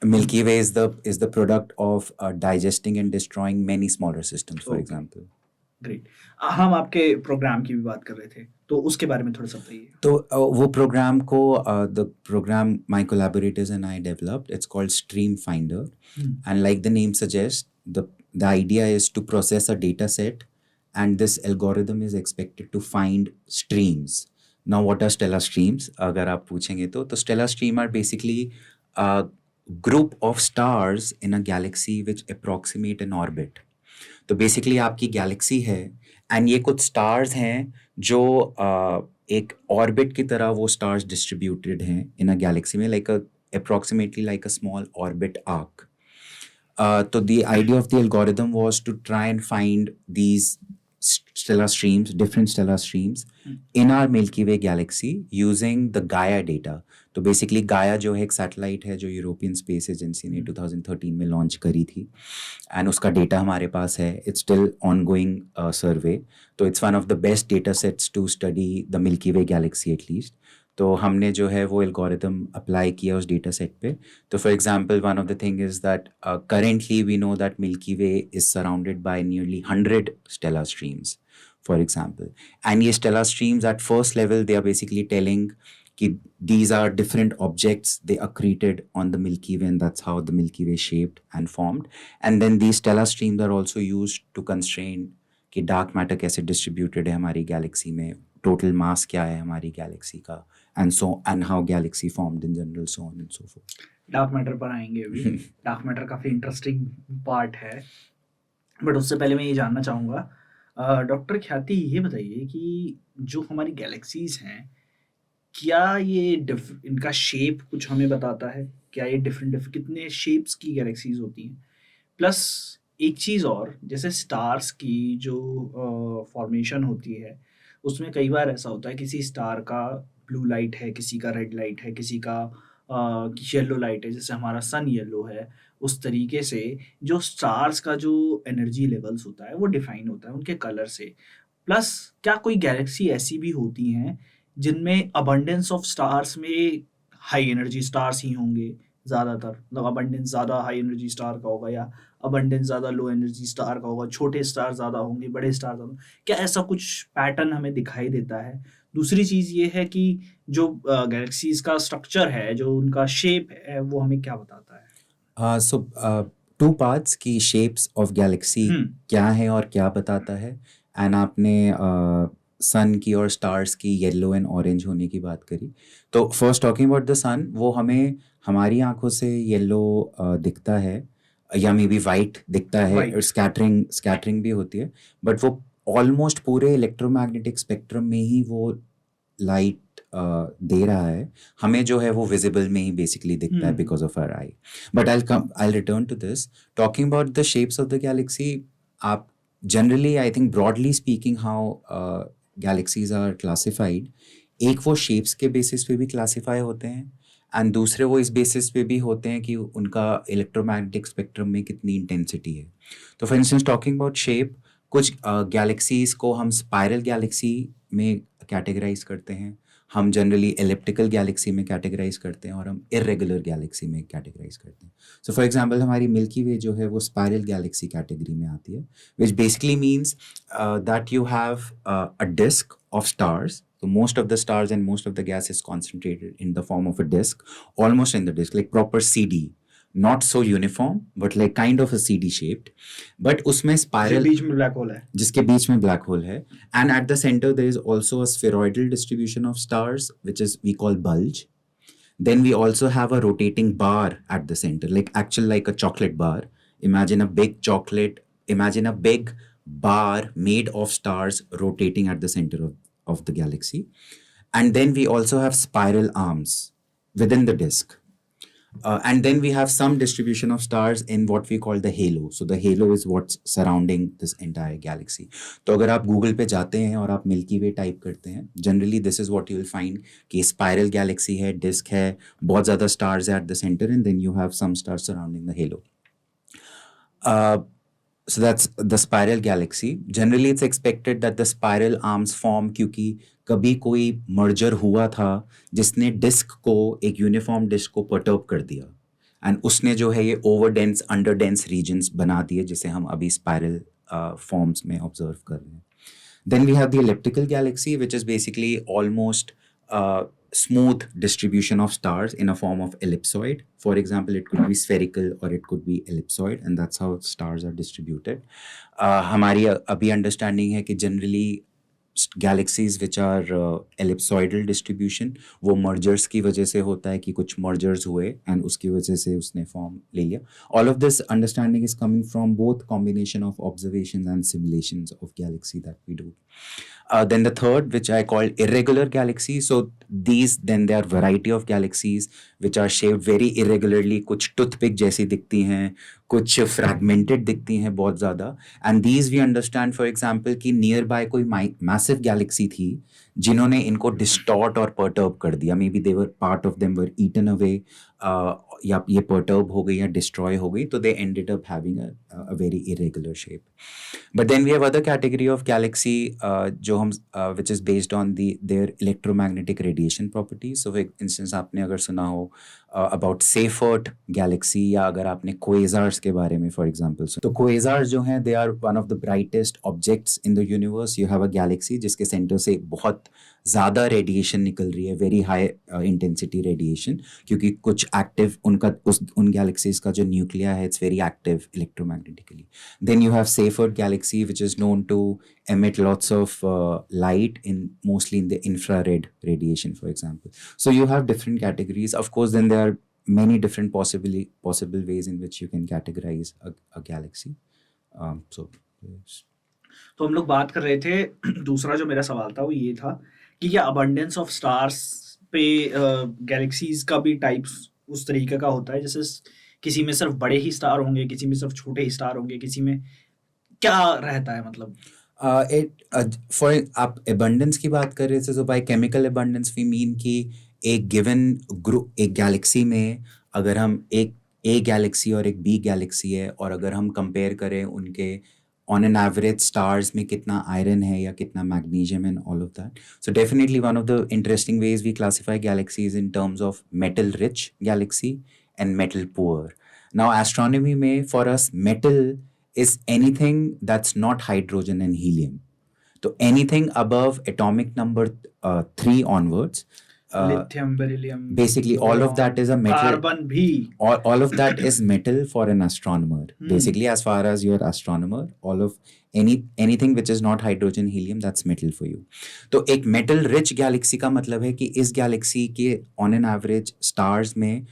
Milky Way is the product of digesting and destroying many smaller systems, for example. Great. हम आपके programme की भी बात कर रहे थे, तो उसके बारे में थोड़ा सा बताइए। तो वो प्रोग्राम को the program my collaborators and I developed, it's called stream finder, and like the name suggests, the idea is to process a data set, and this algorithm is expected to find streams. Now what are stellar streams? अगर आप पूछेंगे तो stellar stream are basically a group of stars in a galaxy which approximate an orbit. तो basically आपकी Galaxy है and ये कुछ stars हैं जो एक ऑर्बिट की तरह वो स्टार्स डिस्ट्रीब्यूटेड हैं इन अ गैलेक्सी में, like approximately like a small orbit arc. So the idea of the algorithm was to try and find these stellar streams, different stellar streams in our Milky Way galaxy using the Gaia data. तो basically गाया जो है एक satellite है जो European space agency ने 2013 में launch करी थी, एंड उसका डेटा हमारे पास है. It's still ongoing survey, तो it's one of the best data sets to study the Milky Way galaxy at least. तो हमने जो है वो एल्गोरिदम अप्लाई किया उस डेटा सेट पे. तो for example one of the thing is that currently we know that Milky Way is surrounded by nearly 100 stellar streams for example, and ये stellar streams at first level they are basically telling कि these are different objects, they accreted on the Milky Way, and that's how the Milky Way shaped and formed. And then these stellar streams are also used to constrain कि dark matter कैसे distributed है हमारी galaxy में, total mass क्या है हमारी galaxy का, and how Galaxy formed in general, so on and so fourth. Dark matter पर आएंगे अभी. डार्क मैटर काफ़ी इंटरेस्टिंग पार्ट है, बट उससे पहले मैं ये जानना चाहूँगा, डॉक्टर ख्याति ये बताइए कि जो हमारी गैलेक्सीज हैं, क्या ये इनका शेप कुछ हमें बताता है? क्या ये डिफरेंट कितने शेप्स की गैलेक्सीज होती हैं? प्लस एक चीज़ और, जैसे स्टार्स की जो फॉर्मेशन होती है, उसमें कई बार ऐसा होता है किसी स्टार का ब्लू लाइट है, किसी का रेड लाइट है, किसी का येलो लाइट है, जैसे हमारा सन येलो है. उस तरीके से जो स्टार्स का जो एनर्जी लेवल्स होता है वो डिफाइन होता है उनके कलर से. प्लस क्या कोई गैलेक्सी ऐसी भी होती हैं जिनमें अबंडेंस ऑफ स्टार्स में हाई एनर्जी स्टार्स ही होंगे ज़्यादातर, मतलब अबंडेंस ज़्यादा हाई एनर्जी स्टार का होगा, या अबंडेंस ज़्यादा लो एनर्जी स्टार का होगा, छोटे स्टार ज़्यादा होंगे, बड़े स्टार ज़्यादा? क्या ऐसा कुछ पैटर्न हमें दिखाई देता है? दूसरी चीज़ ये है कि जो गैलेक्सीज का स्ट्रक्चर है, जो उनका शेप है, वो हमें क्या बताता है? सो टू पार्ट्स की शेप्स ऑफ गैलेक्सी क्या है और क्या बताता है, एंड आपने सन की और स्टार्स की येलो एंड ऑरेंज होने की बात करी. तो फर्स्ट टॉकिंग अबाउट द सन, वो हमें हमारी आंखों से येलो दिखता है या मे बी वाइट दिखता है, और स्कैटरिंग भी होती है, बट वो ऑलमोस्ट पूरे इलेक्ट्रोमैग्नेटिक स्पेक्ट्रम में ही वो लाइट दे रहा है. हमें जो है वो विजिबल में ही बेसिकली दिखता है because of our eye. But I return to this, talking about the shapes of the galaxy. आप generally, I think broadly speaking, how galaxies are classified, एक वो शेप्स के बेसिस पे भी क्लासिफाई होते हैं, एंड दूसरे वो इस बेसिस पे भी होते हैं कि उनका इलेक्ट्रोमैग्नेटिक स्पेक्ट्रम में कितनी इंटेंसिटी है. तो for instance talking about shape, कुछ गैलेक्सीज को हम स्पाइरल गैलेक्सी में कैटेगराइज करते हैं, हम जनरली एलिप्टिकल गैलेक्सी में कैटेगराइज करते हैं, और हम इरेगुलर गैलेक्सी में कैटेगराइज करते हैं. सो फॉर एग्जांपल हमारी मिल्की वे जो है वो स्पाइरल गैलेक्सी कैटेगरी में आती है, which basically means that you have a disc of stars. So most of the stars and most of the gas is concentrated in the form of a disk, almost in the disk, like proper CD. Not so uniform, but like kind of a CD shaped. But उसमें spiral, बीच में black hole है, जिसके बीच में black hole है, and at the center there is also a spheroidal distribution of stars, which is we call bulge. Then we also have a rotating bar at the center, like a chocolate bar. Imagine a big bar made of stars rotating at the center of the galaxy. And then we also have spiral arms within the disk. And then we have some distribution of stars in what we call the halo. So the halo is what's surrounding this entire galaxy. तो अगर आप Google पे जाते हैं और आप Milky वे type करते हैं, generally this is what you will find कि स्पाइरल गैलेक्सी है, डिस्क है, बहुत ज़्यादा स्टार्स है at the centre, and then you have some stars surrounding the halo. So that's the spiral galaxy. Generally it's expected that the spiral arms form क्योंकि कभी कोई merger हुआ था जिसने डिस्क को, एक यूनिफॉर्म डिस्क को परटर्ब कर दिया, एंड उसने जो है ये over dense under dense regions बना दिए जिसे हम अभी स्पाइरल फॉर्म्स में ऑब्जर्व कर रहे हैं. Then we have the elliptical galaxy, which is basically almost smooth distribution of stars in a form of ellipsoid. For example, it could be spherical or it could be ellipsoid, and that's how stars are distributed. हमारी अभी understanding है कि generally galaxies which are ellipsoidal distribution वो mergers की वजह से होता है कि कुछ mergers हुए and उसकी वजह से उसने form ले लिया. All of this understanding is coming from both combination of observations and simulations of galaxy that we do. Then the third, which I call irregular galaxies. So these, then there are variety of galaxies which are shaped very irregularly. कुछ toothpick जैसी दिखती हैं, कुछ fragmented दिखती हैं बहुत ज़्यादा. And these we understand, for example, कि nearby कोई massive galaxy थी जिन्होंने इनको distort और perturb कर दिया. Maybe they were part of them were eaten away, या ये perturb हो गई या destroy हो गई, तो they ended up having a very irregular shape. But then we have other category of galaxy जो हम which is based on their electromagnetic radiation properties. So for instance आपने अगर सुना हो about Seyfert galaxy या अगर आपने quasars के बारे में for example तो quasars जो हैं they are one of the brightest objects in the universe. You have a galaxy जिसके center से बहुत ज़्यादा रेडिएशन निकल रही है, वेरी हाई इंटेंसिटी रेडिएशन, क्योंकि कुछ एक्टिव उन गैलेक्सीज का जो न्यूक्लिया है it's very active electromagnetically. Then you have Seyfert galaxy which is known to emit lots of light mostly in the infrared radiation, for example. So you have different categories. Of course, then there are many different possible ways in which you can categorize a galaxy. So yes. तो हम लोग बात कर रहे थे दूसरा जो मेरा सवाल था वो ये था कि क्या अबंडेंस ऑफ स्टार्स पे गैलेक्सीज का भी टाइप्स उस तरीके का होता है, जैसे किसी में सिर्फ बड़े ही स्टार होंगे, किसी में सिर्फ छोटे ही स्टार होंगे, किसी में क्या रहता है मतलब? फॉर आप abundance की बात कर रहे थे, तो by chemical abundance we mean कि एक गिवन ग्रुप, एक गैलेक्सी में अगर हम एक A गैलेक्सी और एक B गैलेक्सी है और अगर हम कंपेयर करें उनके on an average stars में कितना iron है या कितना magnesium and all of that. So definitely one of the interesting ways we classify galaxies in terms of metal rich galaxy and metal poor. Now astronomy में for us metal is anything that's not hydrogen and helium. So anything above atomic number 3 onwards, lithium, beryllium, basically all of that is a metal. Carbon भी. All of that is metal for an astronomer. Basically, as far as you're astronomer, all of anything which is not hydrogen, helium, that's metal for you. तो एक metal rich galaxy का मतलब है कि इस galaxy के on an average stars में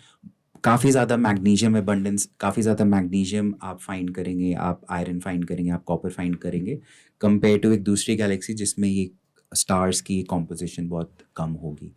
काफ़ी ज़्यादा मैग्नीशियम abundance, काफ़ी ज़्यादा मैग्नीशियम आप फाइंड करेंगे, आप आयरन फाइंड करेंगे, आप कॉपर फाइंड करेंगे, कंपेयर टू एक दूसरी गैलेक्सी जिसमें ये स्टार्स की कॉम्पोजिशन बहुत कम होगी.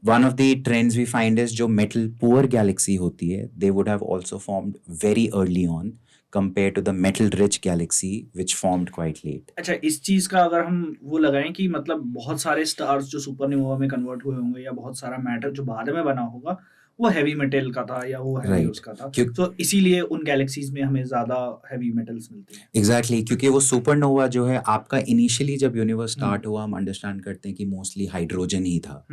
One of the trends we find is जो metal poor galaxy होती है, they would have also formed very early on compared to the metal rich galaxy which formed quite late. अच्छा, इस चीज का अगर हम वो लगाएं कि मतलब बहुत सारे स्टार्स जो सुपरनोवा में कन्वर्ट हुए होंगे या बहुत सारा मैटर जो बाद में बना होगा वो हैवी मेटल का था या वो हैवी उसका था, तो इसीलिए उन गैलेक्सीज में हमें ज्यादा हैवी मेटल्स मिलते हैं. एग्जैक्टली, क्योंकि वो सुपरनोवा जो है आपका इनिशियली जब यूनिवर्स स्टार्ट हुआ हम अंडरस्टैंड करते हैं कि मोस्टली हाइड्रोजन ही था.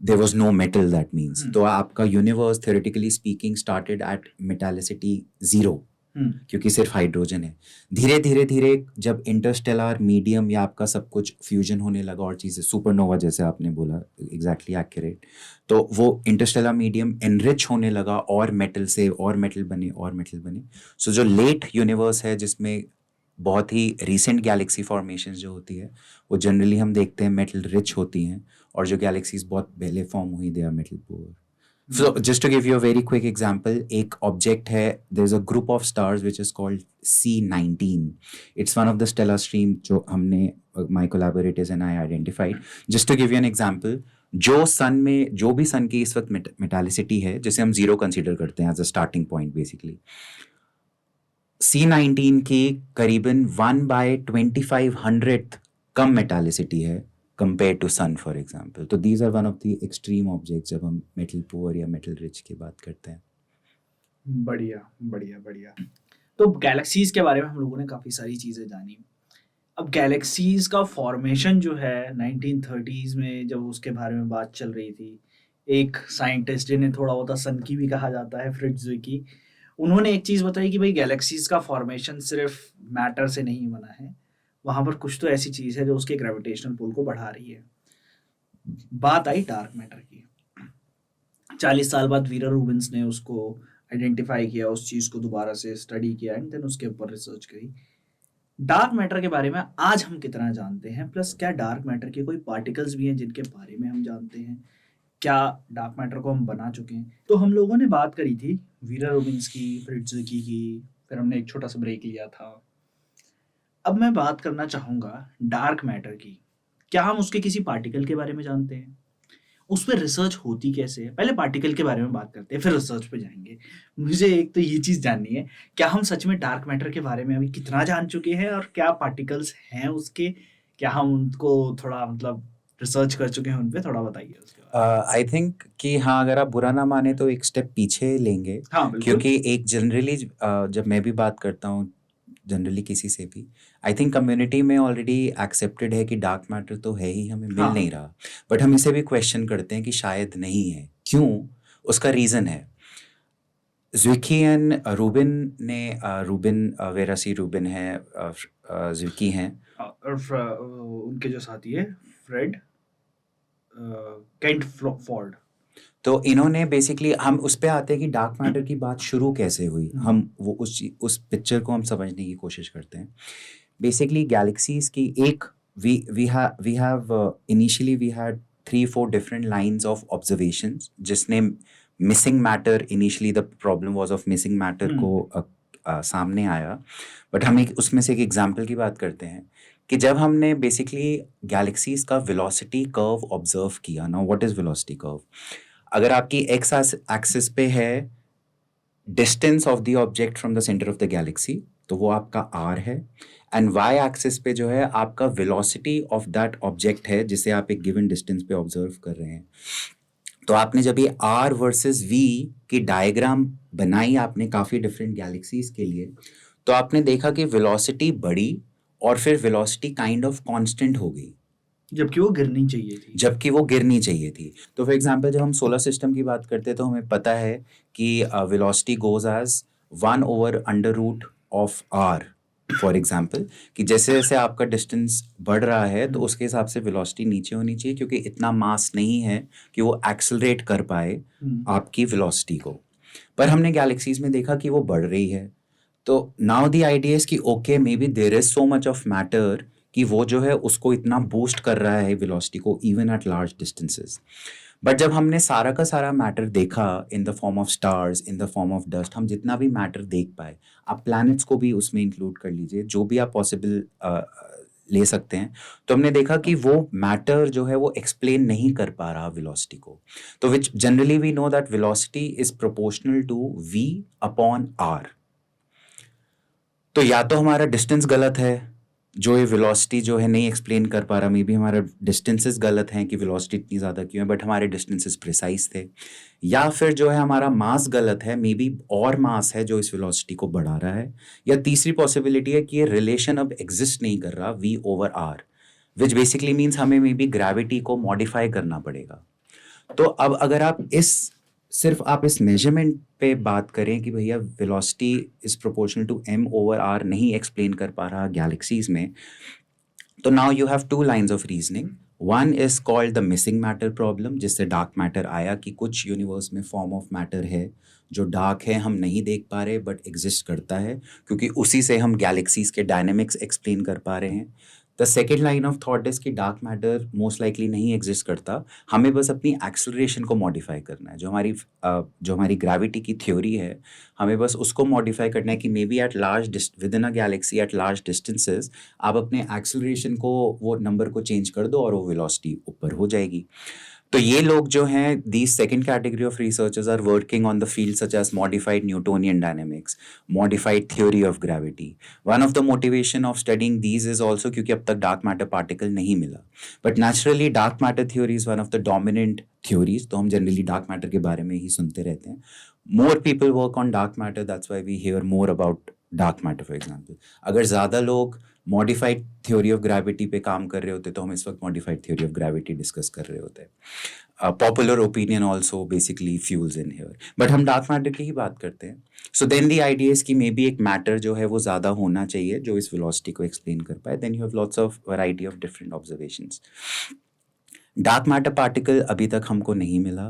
There was no metal, that means. तो आपका universe theoretically speaking started at metallicity 0, क्योंकि सिर्फ हाइड्रोजन है. धीरे धीरे धीरे जब इंटरस्टेलर मीडियम या आपका सब कुछ फ्यूजन होने लगा और चीज़ें सुपरनोवा जैसे आपने बोला, एग्जैक्टली एक्यूरेट, तो वो इंटरस्टेलर मीडियम एनरिच होने लगा और मेटल से और मेटल बने और मेटल बने. सो जो लेट यूनिवर्स है जिसमें बहुत ही रिसेंट गैलेक्सी फॉर्मेशंस जो होती है वो जनरली हम देखते हैं मेटल रिच होती हैं, और जो गैलेक्सीज बहुत पहले फॉर्म हुई they are metal poor. So just to give you a very quick example, एक ऑब्जेक्ट है, there is a group of stars which is called C19. It's one of the stellar stream जो हमने my collaborators and I identified. Just to give you an example, जो सन में जो भी सन की इस वक्त मेटालिसिटी है जिसे हम जीरो कंसीडर करते हैं as a starting point, basically C19 की करीबन 1/2500 कम मेटालिसिटी है compared to sun, for example. तो these are one of the extreme objects जब हम metal poor या metal rich की बात करते हैं. बढ़िया बढ़िया बढ़िया. तो गैलेक्सीज के बारे में हम लोगों ने काफ़ी सारी चीज़ें जानी. अब गैलेक्सीज का फॉर्मेशन जो है 1930s में जब उसके बारे में बात चल रही थी, एक साइंटिस्ट जिन्हें थोड़ा बहुत सन की भी कहा जाता है, फ्रिट्ज की, उन्होंने एक चीज बताई कि भाई गैलेक्सीज का फॉर्मेशन सिर्फ मैटर से नहीं बना है, वहां पर कुछ तो ऐसी चीज है जो उसके ग्रेविटेशनल पुल को बढ़ा रही है। बात आई डार्क मैटर की। 40 साल बाद वीरा रूबिन्स ने उसको आइडेंटिफाई किया, उस चीज को दोबारा से स्टडी किया एंड देन उसके ऊपर रिसर्च करी। डार्क मैटर के बारे में आज हम कितना जानते हैं, प्लस क्या डार्क मैटर के कोई पार्टिकल्स भी हैं जिनके बारे में हम जानते हैं, क्या डार्क मैटर को हम बना चुके हैं। तो हम लोगों ने बात करी थी वीरा रूबिन्स की, फ्रिट्ज़की की, फिर हमने एक छोटा सा ब्रेक लिया था। अब मैं बात करना चाहूँगा डार्क मैटर की। क्या हम उसके किसी पार्टिकल के बारे में जानते हैं? उस पे रिसर्च होती कैसे है? पहले पार्टिकल के बारे में बात करते हैं, फिर रिसर्च पे जाएँगे। मुझे एक तो ये चीज़ जाननी है, क्या हम सच में डार्क मैटर के बारे में अभी कितना जान चुके हैं और क्या पार्टिकल्स हैं उसके? क्या हम उनको थोड़ा मतलब रिसर्च कर चुके हैं उन पे? थोड़ा बताइए उसके बारे में। आई थिंक कि हाँ, अगर आप बुरा ना माने तो एक स्टेप पीछे लेंगे, हाँ, बिल्कुल। क्योंकि एक जनरली जब मैं भी बात करता हूँ जनरली किसी से भी, आई थिंक कम्युनिटी में ऑलरेडी एक्सेप्टेड है कि डार्क मैटर तो है ही, हमें मिल हाँ। नहीं रहा। बट हम इसे भी क्वेश्चन करते हैं कि शायद नहीं है। क्यों? उसका रीज़न है। ज़्विकी एंड रूबिन ने वेरा सी रूबिन है, ज़्विकी हैं, और उनके जो साथी है फ्रेड केंट फॉर्ड। तो इन्होंने बेसिकली, हम उस पे आते हैं कि डार्क मैटर की बात शुरू कैसे हुई। हम वो उस पिक्चर को हम समझने की कोशिश करते हैं। बेसिकली गैलेक्सीज की एक we have initially we had 3-4 different lines of observations, जिसने missing matter, initially the problem was of missing matter को सामने आया। बट हम एक उसमें से एक एग्जांपल की बात करते हैं कि जब हमने बेसिकली गैलेक्सीज का वेलोसिटी कर्व ऑब्जर्व किया ना, व्हाट इज वेलोसिटी कर्व? अगर आपकी एक्स एक्सिस पे है distance of the object from the centre of the Galaxy, तो वो आपका आर है, एंड वाई एक्सिस पे जो है आपका वेलोसिटी ऑफ दैट ऑब्जेक्ट है जिसे आप एक गिवन डिस्टेंस पे ऑब्जर्व कर रहे हैं। तो आपने जब ये आर वर्सेस वी की डायग्राम बनाई आपने काफ़ी डिफरेंट गैलेक्सीज के लिए, तो आपने देखा कि वेलोसिटी बढ़ी और फिर वेलोसिटी काइंड ऑफ कांस्टेंट हो गई, जबकि वो गिरनी चाहिए थी। तो फॉर एग्जांपल जब हम सोलर सिस्टम की बात करते हैं तो हमें पता है कि velocity goes as 1/√of r, for example, कि जैसे जैसे आपका डिस्टेंस बढ़ रहा है तो उसके हिसाब से वेलोसिटी नीचे होनी चाहिए, क्योंकि इतना मास नहीं है कि वो एक्सेलरेट कर पाए आपकी वेलोसिटी को। पर हमने गैलेक्सीज में देखा कि वो बढ़ रही है। तो नाउ द आइडिया इज कि okay, maybe there is so much of matter कि वो जो है उसको इतना बूस्ट कर रहा है वेलोसिटी को even at large distances. But जब हमने सारा का सारा मैटर देखा इन the form of stars, in the form of dust, हम जितना भी मैटर देख पाए, आप प्लैनेट्स को भी उसमें इंक्लूड कर लीजिए, जो भी आप पॉसिबल ले सकते हैं, तो हमने देखा कि वो मैटर जो है वो एक्सप्लेन नहीं कर पा रहा वेलोसिटी को। तो which generally we know that velocity is proportional to v upon r। तो या तो हमारा डिस्टेंस गलत है, जो ये वेलोसिटी जो है नहीं एक्सप्लेन कर पा रहा, मे बी हमारा डिस्टेंसेस गलत हैं कि वेलोसिटी इतनी ज़्यादा क्यों है, बट हमारे डिस्टेंसेस प्रिसाइज थे, या फिर जो है हमारा मास गलत है, मे बी और मास है जो इस वेलोसिटी को बढ़ा रहा है, या तीसरी पॉसिबिलिटी है कि ये रिलेशन अब एग्जिस्ट नहीं कर रहा v/r, विच बेसिकली मीन्स हमें मे बी ग्रेविटी को मॉडिफाई करना पड़ेगा। तो अब अगर आप सिर्फ आप इस मेजरमेंट पे बात करें कि भैया velocity is proportional to m/r नहीं एक्सप्लेन कर पा रहा गैलेक्सीज में, तो now you have 2 lines of reasoning. One is called the missing matter problem, जिससे डार्क मैटर आया कि कुछ यूनिवर्स में फॉर्म ऑफ मैटर है जो डार्क है, हम नहीं देख पा रहे बट एग्जिस्ट करता है, क्योंकि उसी से हम गैलेक्सीज के डायनेमिक्स एक्सप्लेन कर पा रहे हैं। The second line of thought is कि डार्क मैटर मोस्ट लाइकली नहीं एग्जिस्ट करता, हमें बस अपनी एक्सेलरेशन को मॉडिफाई करना है। जो हमारी ग्रेविटी की थ्योरी है, हमें बस उसको मॉडिफाई करना है कि maybe at large with in a Galaxy at large distances आप अपने एक्सेलरेशन को, वो नंबर को चेंज कर दो और वो वेलोसिटी ऊपर हो जाएगी। तो ये लोग जो हैं, these second category of researchers are working on the fields such as modified Newtonian dynamics, modified theory of gravity. One of the motivation of studying these is also क्योंकि अब तक dark matter particle नहीं मिला, but naturally dark matter theory is one of the dominant theories, तो हम generally dark matter के बारे में ही सुनते रहते हैं। More people work on dark matter, that's why we hear more about dark matter, for example. अगर ज़्यादा लोग मॉडिफाइड थ्योरी ऑफ ग्रेविटी पे काम कर रहे होते तो हम इस वक्त modified theory of gravity discuss कर रहे होते। Popular opinion also basically fuels in here, but हम डार्क मैटर की ही बात करते हैं। So then the idea is कि मे बी एक मैटर जो है वो ज़्यादा होना चाहिए जो इस वेलोसिटी को एक्सप्लेन कर पाए। Then you have lots of variety of different observations. Dark matter particle अभी तक हमको नहीं मिला।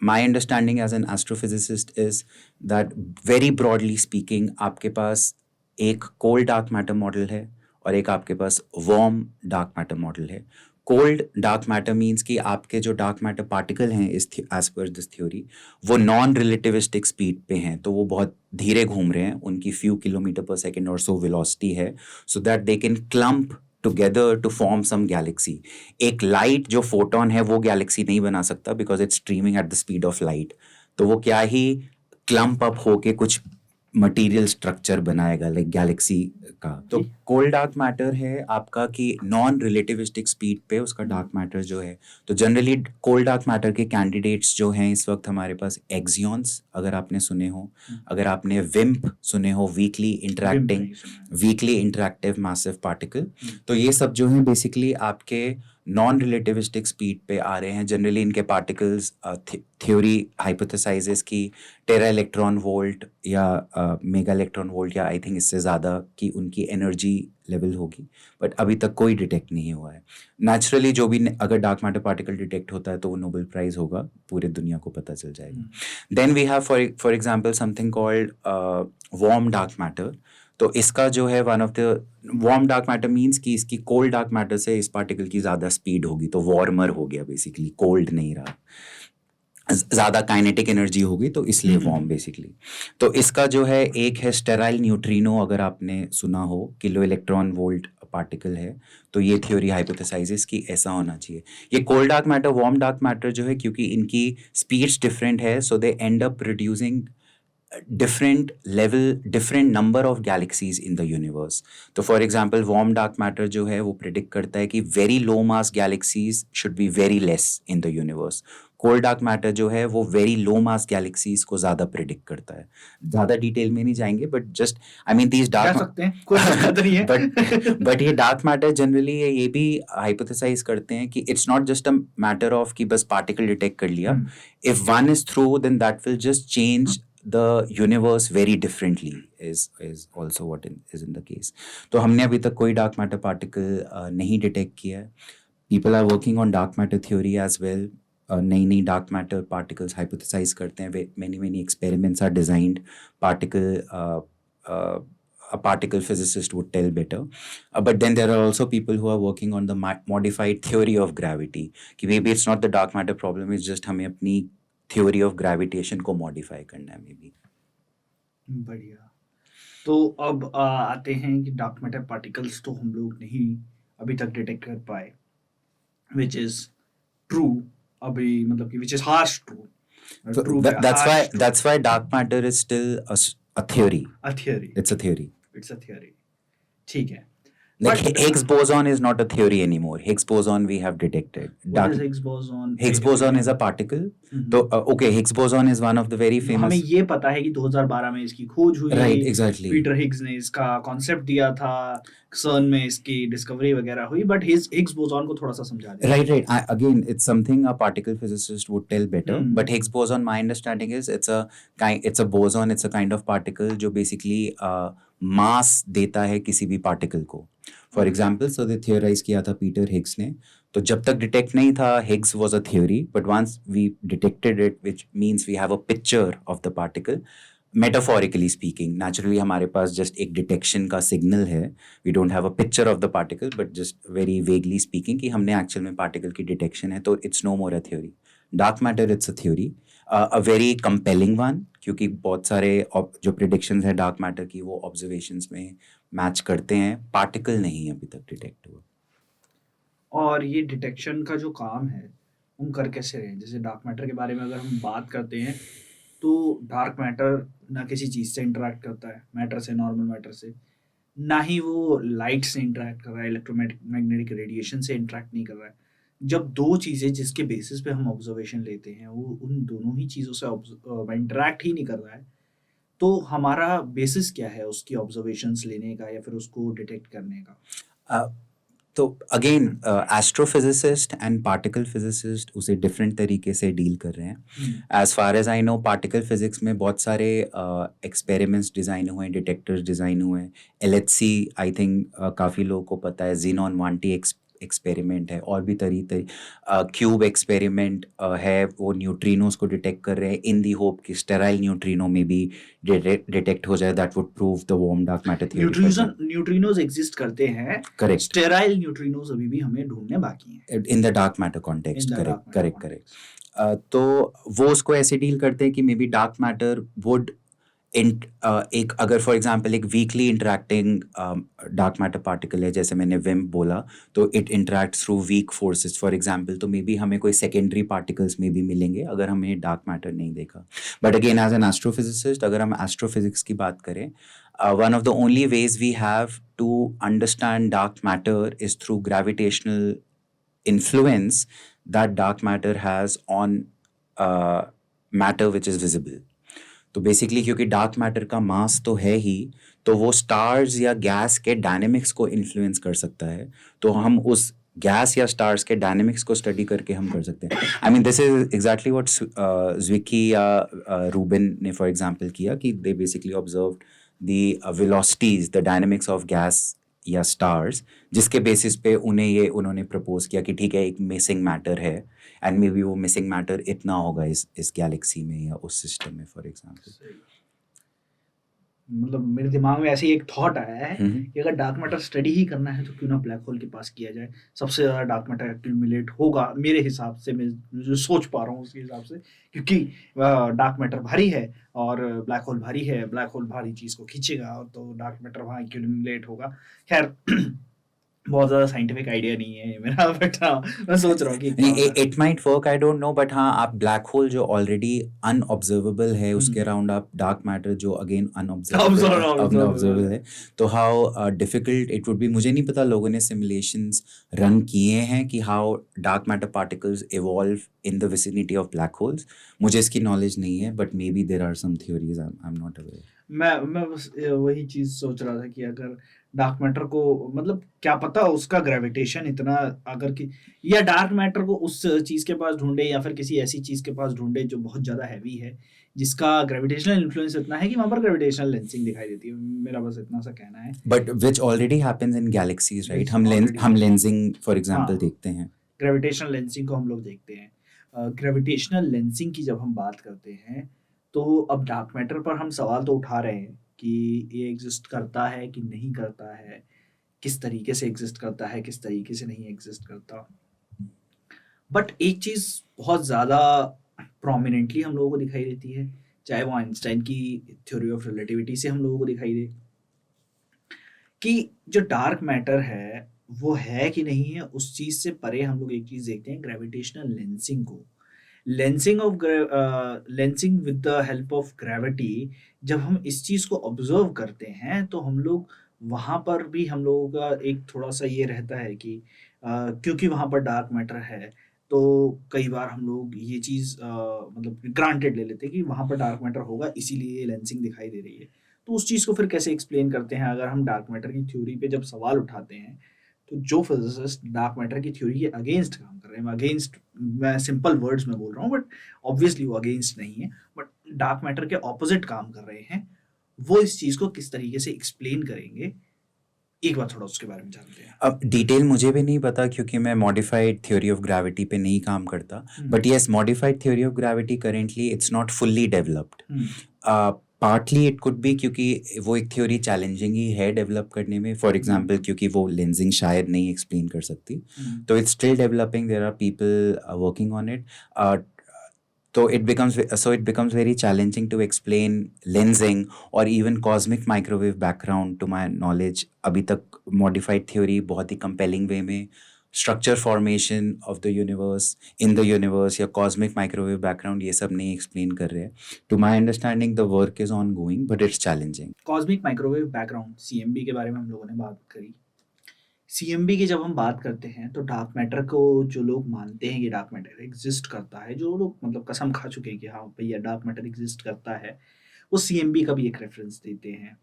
My understanding as an astrophysicist is that very broadly speaking आपके पास एक कोल्ड डार्क मैटर मॉडल है और एक आपके पास वार्म डार्क मैटर मॉडल है। कोल्ड डार्क मैटर मीन्स कि आपके जो डार्क मैटर पार्टिकल हैं इस एज पर दिस थ्योरी वो नॉन रिलेटिविस्टिक स्पीड पे हैं, तो वो बहुत धीरे घूम रहे हैं, उनकी फ्यू किलोमीटर पर सेकेंड और सो वेलोसिटी है, so that they can clump together to form some galaxy. एक लाइट जो फोटोन है वो गैलेक्सी नहीं बना सकता because it's streaming at the speed of light, तो वो क्या ही क्लम्प अप होके कुछ मटेरियल स्ट्रक्चर बनाएगा लाइक गैलेक्सी का। तो कोल्ड डार्क मैटर है आपका कि नॉन रिलेटिविस्टिक स्पीड पे उसका डार्क मैटर जो है। तो जनरली कोल्ड डार्क मैटर के कैंडिडेट्स जो हैं इस वक्त हमारे पास एक्सियॉन्स, अगर आपने सुने हो, अगर आपने विम्प सुने हो, वीकली इंटरैक्टिव मैसिव पार्टिकल, तो ये सब जो हैं बेसिकली आपके नॉन रिलेटिविस्टिक स्पीड पे आ रहे हैं। जनरली इनके पार्टिकल्स थ्योरी हाइपोथेसाइजेस की टेरा इलेक्ट्रॉन वोल्ट या मेगा इलेक्ट्रॉन वोल्ट या आई थिंक इससे ज़्यादा की उनकी एनर्जी लेवल होगी, बट अभी तक कोई डिटेक्ट नहीं हुआ है। नेचुरली जो भी अगर डार्क मैटर पार्टिकल डिटेक्ट होता है तो वो नोबेल प्राइज होगा, पूरे दुनिया को पता चल जाएगा। Then we have for example something called warm dark matter. तो इसका जो है one of the warm dark matter means कि इसकी कोल्ड डार्क मैटर से इस पार्टिकल की ज़्यादा स्पीड होगी, तो वार्मर हो गया बेसिकली, कोल्ड नहीं रहा, ज़्यादा काइनेटिक एनर्जी होगी तो इसलिए वार्म बेसिकली। तो इसका जो है एक है स्टेराइल न्यूट्रिनो, अगर आपने सुना हो, किलो इलेक्ट्रॉन वोल्ट पार्टिकल है, तो ये थ्योरी हाइपोथेसाइजेस कि ऐसा होना चाहिए। ये cold dark matter warm dark matter जो है क्योंकि इनकी स्पीड्स डिफरेंट है, so they end up producing different number of galaxies in the universe. तो for example warm dark matter जो है वो predict करता है कि very low mass galaxies should be very less in the universe. cold dark matter जो है वो very low mass galaxies को ज़्यादा predict करता है। ज़्यादा डिटेल में नहीं जाएंगे, but just I mean these dark जा सकते हैं, कोई दिक्कत नहीं है। but ये dark matter generally ये भी hypothesize करते हैं कि it's not just a matter of कि बस particle detect कर लिया, if one is through then that will just change the universe very differently is also what is in the case. तो हमने अभी तक कोई डार्क मैटर पार्टिकल नहीं डिटेक्ट किया है। People are working on dark matter theory as well. नई नई डार्क मैटर पार्टिकल्स हाइपोथेसाइज करते हैं, many experiments are designed, a particle physicist would tell better. But then there are also people who are working on the modified theory of gravity कि maybe it's not the dark matter problem, it's just हमें अपनी theory of gravitation को modify करना है may be. बढ़िया। तो अब आते हैं कि डार्क मैटर पार्टिकल्स तो हम लोग नहीं अभी तक डिटेक्ट कर पाए, विच इज ट्रू अभी, मतलब कि which is harsh true. That's why dark matter is still a theory. It's a theory. ठीक है। Like Higgs boson is not a theory anymore. Higgs boson we have detected. What is Higgs boson? Higgs boson is a particle. तो okay, Higgs boson is one of the very famous. हमें ये पता है कि 2012 में इसकी खोज हुई। Right, exactly. पीटर हिग्स ने इसका कॉन्सेप्ट दिया था, CERN में इसकी डिस्कवरी वगैरह हुई, बट Higgs boson को थोड़ा सा समझा दे। Right. Again, it's something a particle physicist would tell better. But Higgs boson, my understanding is it's a boson. It's a kind of particle जो basically मास देता है किसी भी पार्टिकल को। For example so they theorise किया था Peter Higgs ने, तो जब तक डिटेक्ट नहीं था Higgs was a theory, but once we detected it which means we have a picture of the particle, metaphorically speaking, naturally हमारे पास जस्ट एक डिटेक्शन का सिग्नल है, we don't have a picture of the particle, but just very vaguely speaking कि हमने actual में particle की detection है, तो it's no more a theory. Dark matter it's a theory, a very compelling one, क्योंकि बहुत सारे जो प्रिडिक्शंस है डार्क मैटर की वो ऑब्जर्वेशंस में मैच करते हैं, पार्टिकल नहीं अभी तक डिटेक्ट हुआ। और ये डिटेक्शन का जो काम है हम कर कैसे रहे हैं? जैसे डार्क मैटर के बारे में अगर हम बात करते हैं तो डार्क मैटर ना किसी चीज़ से इंटरेक्ट करता है, मैटर से, नॉर्मल मैटर से, ना ही वो लाइट से इंटरेक्ट कर रहा है, इलेक्ट्रोमैग्नेटिक रेडिएशन से इंटरेक्ट नहीं कर रहा है। जब दो चीज़ें जिसके बेसिस पे हम ऑब्जर्वेशन लेते हैं वो उन दोनों ही चीज़ों से इंटरेक्ट ही नहीं कर रहा है, तो हमारा बेसिस क्या है उसकी ऑब्जर्वेशंस लेने का या फिर उसको डिटेक्ट करने का? Uh, तो again astrophysicist and particle physicist उसे डिफरेंट तरीके से डील कर रहे हैं. As far as I know particle physics में बहुत सारे एक्सपेरिमेंट्स डिज़ाइन हुए हैं, डिटेक्टर्स डिज़ाइन हुए हैं. LHC आई थिंक काफ़ी लोगों को पता है. जीनॉन 1T एक्सपेरिमेंट है, और भी क्यूब एक्सपेरिमेंट है. वो न्यूट्रिनोज को डिटेक्ट कर रहे हैं इन दी होप कि स्टेराइल न्यूट्रिनो में भी डिटेक्ट हो जाए. That would prove the warm dark matter theory. Neutrinos exist करते हैं, करेक्ट. स्टेराइल न्यूट्रिनोज अभी भी हमें ढूंढने बाकी हैं in the dark matter context. In the correct dark correct matter correct. तो वो उसको ऐसे डील करते हैं कि may be dark matter would एक अगर फॉर एग्जांपल एक weekly interacting dark matter particle है, जैसे मैंने विम बोला, तो it interacts through weak forces for example. तो मे बी हमें कोई सेकेंडरी पार्टिकल्स में भी मिलेंगे अगर हमने डार्क मैटर नहीं देखा. But again as an astrophysicist, अगर हम एस्ट्रोफिजिक्स की बात करें, one of the only ways we have to understand dark matter is through gravitational influence that dark matter has on matter which is visible. तो basically क्योंकि dark matter का मास तो है ही, तो वो स्टार्स या गैस के डायनेमिक्स को इन्फ्लुएंस कर सकता है. तो हम उस गैस या स्टार्स के डायनेमिक्स को स्टडी करके हम कर सकते हैं. I mean this is exactly what Zwicky या रूबिन ने फॉर एग्जांपल किया, कि they basically observed the velocities, the dynamics of gas या स्टार्स, जिसके बेसिस पे उन्होंने प्रपोज किया कि ठीक है, एक मिसिंग मैटर है, एंड मे बी वो मिसिंग मैटर इतना होगा इस गैलेक्सी में या उस सिस्टम में फॉर एग्जांपल. मतलब मेरे दिमाग में ऐसे ही एक थॉट आया है कि अगर डार्क मैटर स्टडी ही करना है तो क्यों ना ब्लैक होल के पास किया जाए. सबसे ज़्यादा डार्क मैटर एक्यूमुलेट होगा मेरे हिसाब से, मैं जो सोच पा रहा हूँ उसके हिसाब से, क्योंकि डार्क मैटर भारी है और ब्लैक होल भारी है. ब्लैक होल भारी चीज़ को खींचेगा और तो डार्क मैटर वहाँ एक्यूमुलेट होगा. खैर बहुत ज़्यादा साइंटिफिक आइडिया नहीं है ये मेरा, बट हाँ मैं सोच रहा हूँ कि it might work, I don't know. But हाँ, आप ब्लैक होल जो ऑलरेडी अनऑब्जर्वेबल है, उसके अराउंड आप डार्क मैटर जो अगेन अनऑब्जर्वेबल है, तो how difficult it would be. मुझे नहीं पता, लोगों ने सिमुलेशंस रन किए हैं कि how dark matter particles evolve in the vicinity of black holes. मुझे इसकी नॉलेज नहीं है, but maybe there are some theories, I am not aware. मैं बस वही चीज़ सोच रहा था कि अगर डार्क मैटर को, मतलब क्या पता उसका ग्रेविटेशन इतना, अगर कि या डार्क मैटर को उस चीज़ के पास ढूंढे या फिर किसी ऐसी चीज़ के पास ढूंढे जो बहुत ज़्यादा हैवी है, जिसका ग्रेविटेशनल इन्फ्लुएंस इतना है कि वहाँ पर ग्रेविटेशनल लेंसिंग दिखाई देती है. मेरा बस इतना सा कहना है. But which already happens in galaxies, right? Which हम लेंसिंग फॉर एग्जांपल हाँ. देखते हैं. ग्रेविटेशनल लेंसिंग को हम लोग देखते हैं. ग्रेविटेशनल लेंसिंग की जब हम बात करते हैं, तो अब डार्क मैटर पर हम सवाल तो उठा रहे हैं कि ये एग्जिस्ट करता है कि नहीं करता है, किस तरीके से एग्जिस्ट करता है, किस तरीके से नहीं एग्जिस्ट करता. बट एक चीज़ बहुत ज़्यादा प्रोमिनेंटली हम लोगों को दिखाई देती है, चाहे वो आइंस्टाइन की थ्योरी ऑफ रिलेटिविटी से हम लोगों को दिखाई दे, कि जो डार्क मैटर है वो है कि नहीं है, उस चीज़ से परे हम लोग एक चीज़ देखते हैं, ग्रेविटेशनल लेंसिंग को. Lensing with the help of gravity, जब हम इस चीज़ को ऑब्जर्व करते हैं तो हम लोग वहाँ पर भी, हम लोगों का एक थोड़ा सा ये रहता है कि क्योंकि वहाँ पर डार्क मैटर है, तो कई बार हम लोग ये चीज़ मतलब ग्रांटेड ले लेते हैं कि वहाँ पर डार्क मैटर होगा, इसीलिए लेंसिंग दिखाई दे रही है. तो उस चीज़ को फिर कैसे एक्सप्लेन करते हैं अगर हम डार्क मैटर की थ्योरी पे जब सवाल उठाते हैं? तो जो फिजिसिस्ट डार्क मैटर की थ्योरी के अगेंस्ट काम कर रहे हैं, अगेंस्ट, मैं सिंपल वर्ड्स में बोल रहा हूँ, बट ऑब्वियसली वो अगेंस्ट नहीं है, बट डार्क मैटर के ऑपोजिट काम कर रहे हैं, वो इस चीज़ को किस तरीके से एक्सप्लेन करेंगे, एक बार थोड़ा उसके बारे में जानते हैं. अब डिटेल मुझे भी नहीं पता, क्योंकि मैं मॉडिफाइड थ्योरी ऑफ ग्रेविटी पे नहीं काम करता. But yes, modified theory of gravity currently it's not fully developed. Partly it could be क्योंकि वो एक थ्योरी चैलेंजिंग ही है डेवलप करने में. फॉर एग्जांपल क्योंकि वो लेंसिंग शायद नहीं एक्सप्लेन कर सकती, तो it's still developing. There are people working on it. So it becomes very challenging to explain lensing or even cosmic microwave background. To my knowledge, अभी तक modified theory बहुत ही compelling way में structure formation of the universe, in the universe या cosmic microwave background ये सब नहीं explain कर रहे हैं. To my understanding, the work is ongoing, but it's challenging. Cosmic microwave background, CMB के बारे में हम लोगों ने बात करी. CMB की जब हम बात करते हैं तो डार्क मैटर को जो लोग मानते हैं कि डार्क मैटर एग्जिस्ट करता है, जो लोग मतलब कसम खा चुके हैं कि हाँ भैया डार्क मैटर एग्जिस्ट करता है, वो CMB का भी एक रेफरेंस देते हैं।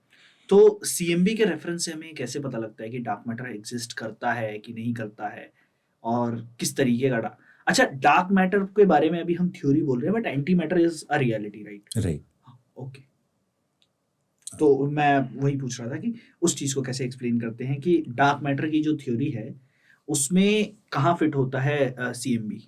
तो CMB के रेफरेंस से हमें कैसे पता लगता है कि डार्क मैटर एग्जिस्ट करता है कि नहीं करता है, और किस तरीके का अच्छा, डार्क मैटर के बारे में अभी हम थ्योरी बोल रहे हैं, but anti matter is a reality, right? Right. Okay, तो मैं वही पूछ रहा था कि उस चीज को कैसे एक्सप्लेन करते हैं कि डार्क मैटर की जो थ्योरी है उसमें कहाँ फिट होता है CMB?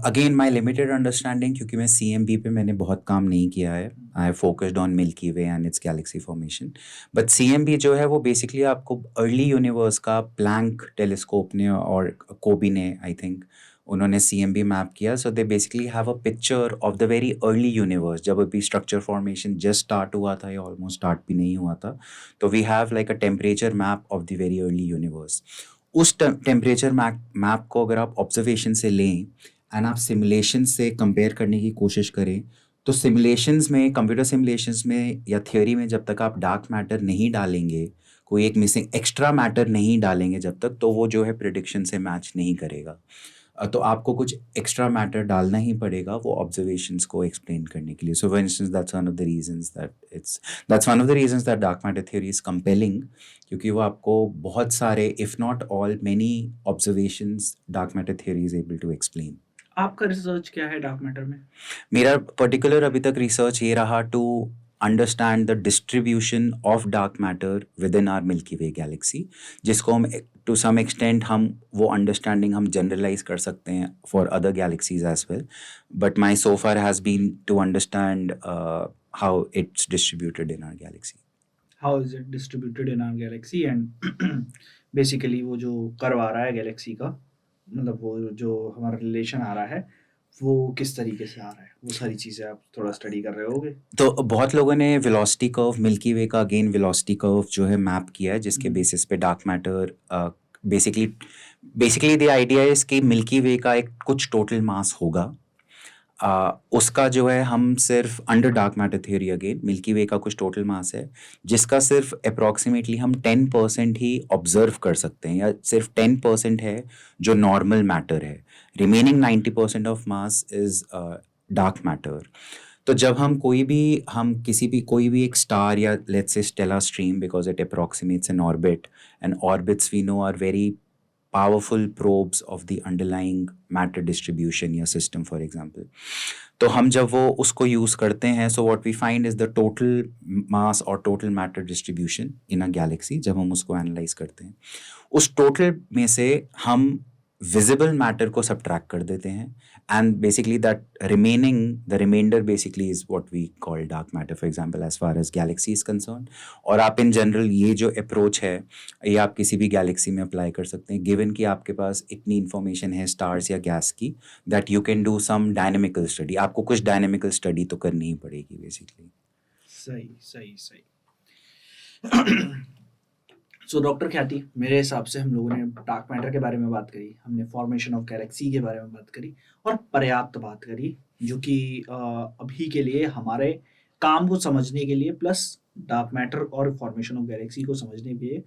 Again my limited understanding, क्योंकि मैं CMB पे मैंने बहुत काम नहीं किया है। I have focused on Milky Way and its galaxy formation. But CMB जो है वो बेसिकली आपको अर्ली यूनिवर्स का प्लैंक टेलीस्कोप ने और कोबी ने, आई थिंक, उन्होंने CMB मैप किया। So they basically have a picture of the very early universe, जब अभी स्ट्रक्चर फॉर्मेशन जस्ट स्टार्ट हुआ था या ऑलमोस्ट स्टार्ट भी नहीं हुआ था। तो we have like a temperature map of the very early universe. उस टेम्परेचर मैप को अगर आप ऑब्जर्वेशन से लें एंड आप सिमुलेशन से कंपेयर करने की कोशिश करें, तो सिमुलेशंस में, कंप्यूटर सिमुलेशंस में या थियोरी में, जब तक आप डार्क मैटर नहीं डालेंगे, कोई एक मिसिंग एक्स्ट्रा मैटर नहीं डालेंगे जब तक, तो वो जो है प्रिडिक्शन से मैच नहीं करेगा। तो आपको कुछ एक्स्ट्रा मैटर डालना ही पड़ेगा वो ऑब्जर्वेशंस को एक्सप्लेन करने के लिए। So for instance that's one of the reasons that dark matter theory is compelling, क्योंकि वो आपको बहुत सारे, if not all, many observations dark matter theory is able to explain. आपका रिसर्च क्या है डार्क मैटर में? मेरा पर्टिकुलर अभी तक रिसर्च ये रहा to understand the distribution of dark matter within our Milky Way galaxy, जिसको हम टू सम एक्सटेंट हम वो अंडरस्टैंडिंग हम जनरलाइज कर सकते हैं for other galaxies as well. But my so far has been to understand how it's distributed in our galaxy. How is it distributed in our galaxy, and basically वो जो curve आ रहा है Galaxy का, मतलब वो जो हमारा रिलेशन आ रहा है वो किस तरीके से आ रहा है, वो सारी चीज़ें आप थोड़ा स्टडी कर रहे होगे। तो बहुत लोगों ने वेलोसिटी कर्व, मिल्की वे का अगेन वेलोसिटी कर्व जो है मैप किया है, जिसके बेसिस पे dark matter basically the idea is कि मिल्की वे का एक कुछ टोटल मास होगा। उसका जो है हम सिर्फ under dark matter theory, again Milky Way का कुछ टोटल मास है जिसका सिर्फ अप्रॉक्सीमेटली हम 10% ही ऑब्जर्व कर सकते हैं, या सिर्फ 10% है जो नॉर्मल मैटर है। Remaining 90% of mass is dark matter. तो जब हम कोई भी एक स्टार, या let's say stellar stream, because it approximates an orbit, and orbits we know are very powerful probes of the underlying matter distribution या system for example। तो हम जब वो उसको यूज़ करते हैं, so what we find is the total mass or total matter distribution in a galaxy। जब हम उसको एनालाइज करते हैं, उस टोटल में से हम विजिबल मैटर को सब्ट्रैक्ट कर देते हैं, and basically the remainder basically is what we call dark matter, for example as far as galaxy is concern. और आप इन जनरल ये जो अप्रोच है ये आप किसी भी गैलेक्सी में अप्लाई कर सकते हैं, गिवन कि आपके पास इतनी इन्फॉर्मेशन है स्टार्स या गैस की, that you can do some dynamical study. आपको कुछ डायनेमिकल स्टडी तो करनी ही पड़ेगी बेसिकली। सही सही सही। सो डॉक्टर ख्याति, मेरे हिसाब से हम लोगों ने डार्क मैटर के बारे में बात करी, हमने फॉर्मेशन ऑफ गैलेक्सी के बारे में बात करी, और पर्याप्त बात करी, जो कि अभी के लिए हमारे काम को समझने के लिए, प्लस डार्क मैटर और फॉर्मेशन ऑफ गैलेक्सी को समझने के लिए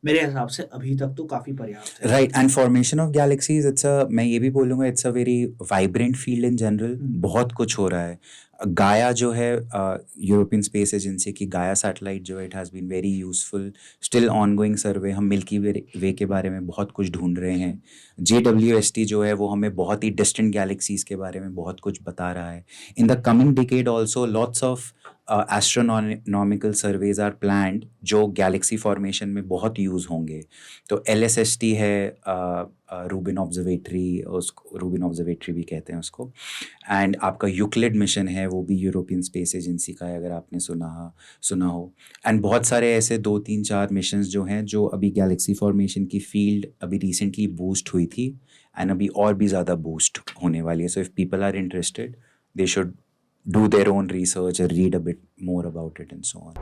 मेरे हिसाब से अभी तक तो काफ़ी पर्याप्त है। Right, and formation of galaxies, मैं ये भी बोलूँगा it's a very vibrant field in general. बहुत कुछ हो रहा है। गाया जो है, यूरोपियन स्पेस एजेंसी की गाया सैटेलाइट जो है, it has been very useful. Still ongoing survey, हम मिल्की वे के बारे में बहुत कुछ ढूंढ रहे हैं। JWST जो है वो हमें बहुत ही डिस्टेंट गैलेक्सीज के बारे में बहुत कुछ बता रहा है। In the coming decade also lots of astronomical surveys are planned जो गैलेक्सी फॉर्मेशन में बहुत यूज़ होंगे। तो LSST है, रूबिन ऑब्जर्वेटरी भी कहते हैं उसको, एंड आपका यूक्लिड मिशन है, वो भी यूरोपियन स्पेस एजेंसी का है, अगर आपने सुना हो। एंड बहुत सारे ऐसे 2-3-4 मिशंस जो हैं जो अभी गैलेक्सी फॉर्मेशन की फील्ड अभी रिसेंटली बूस्ट हुई थी, एंड अभी और भी ज़्यादा बूस्ट होने वाली है। So if people are interested, they should do their own research or read a bit more about it and so on।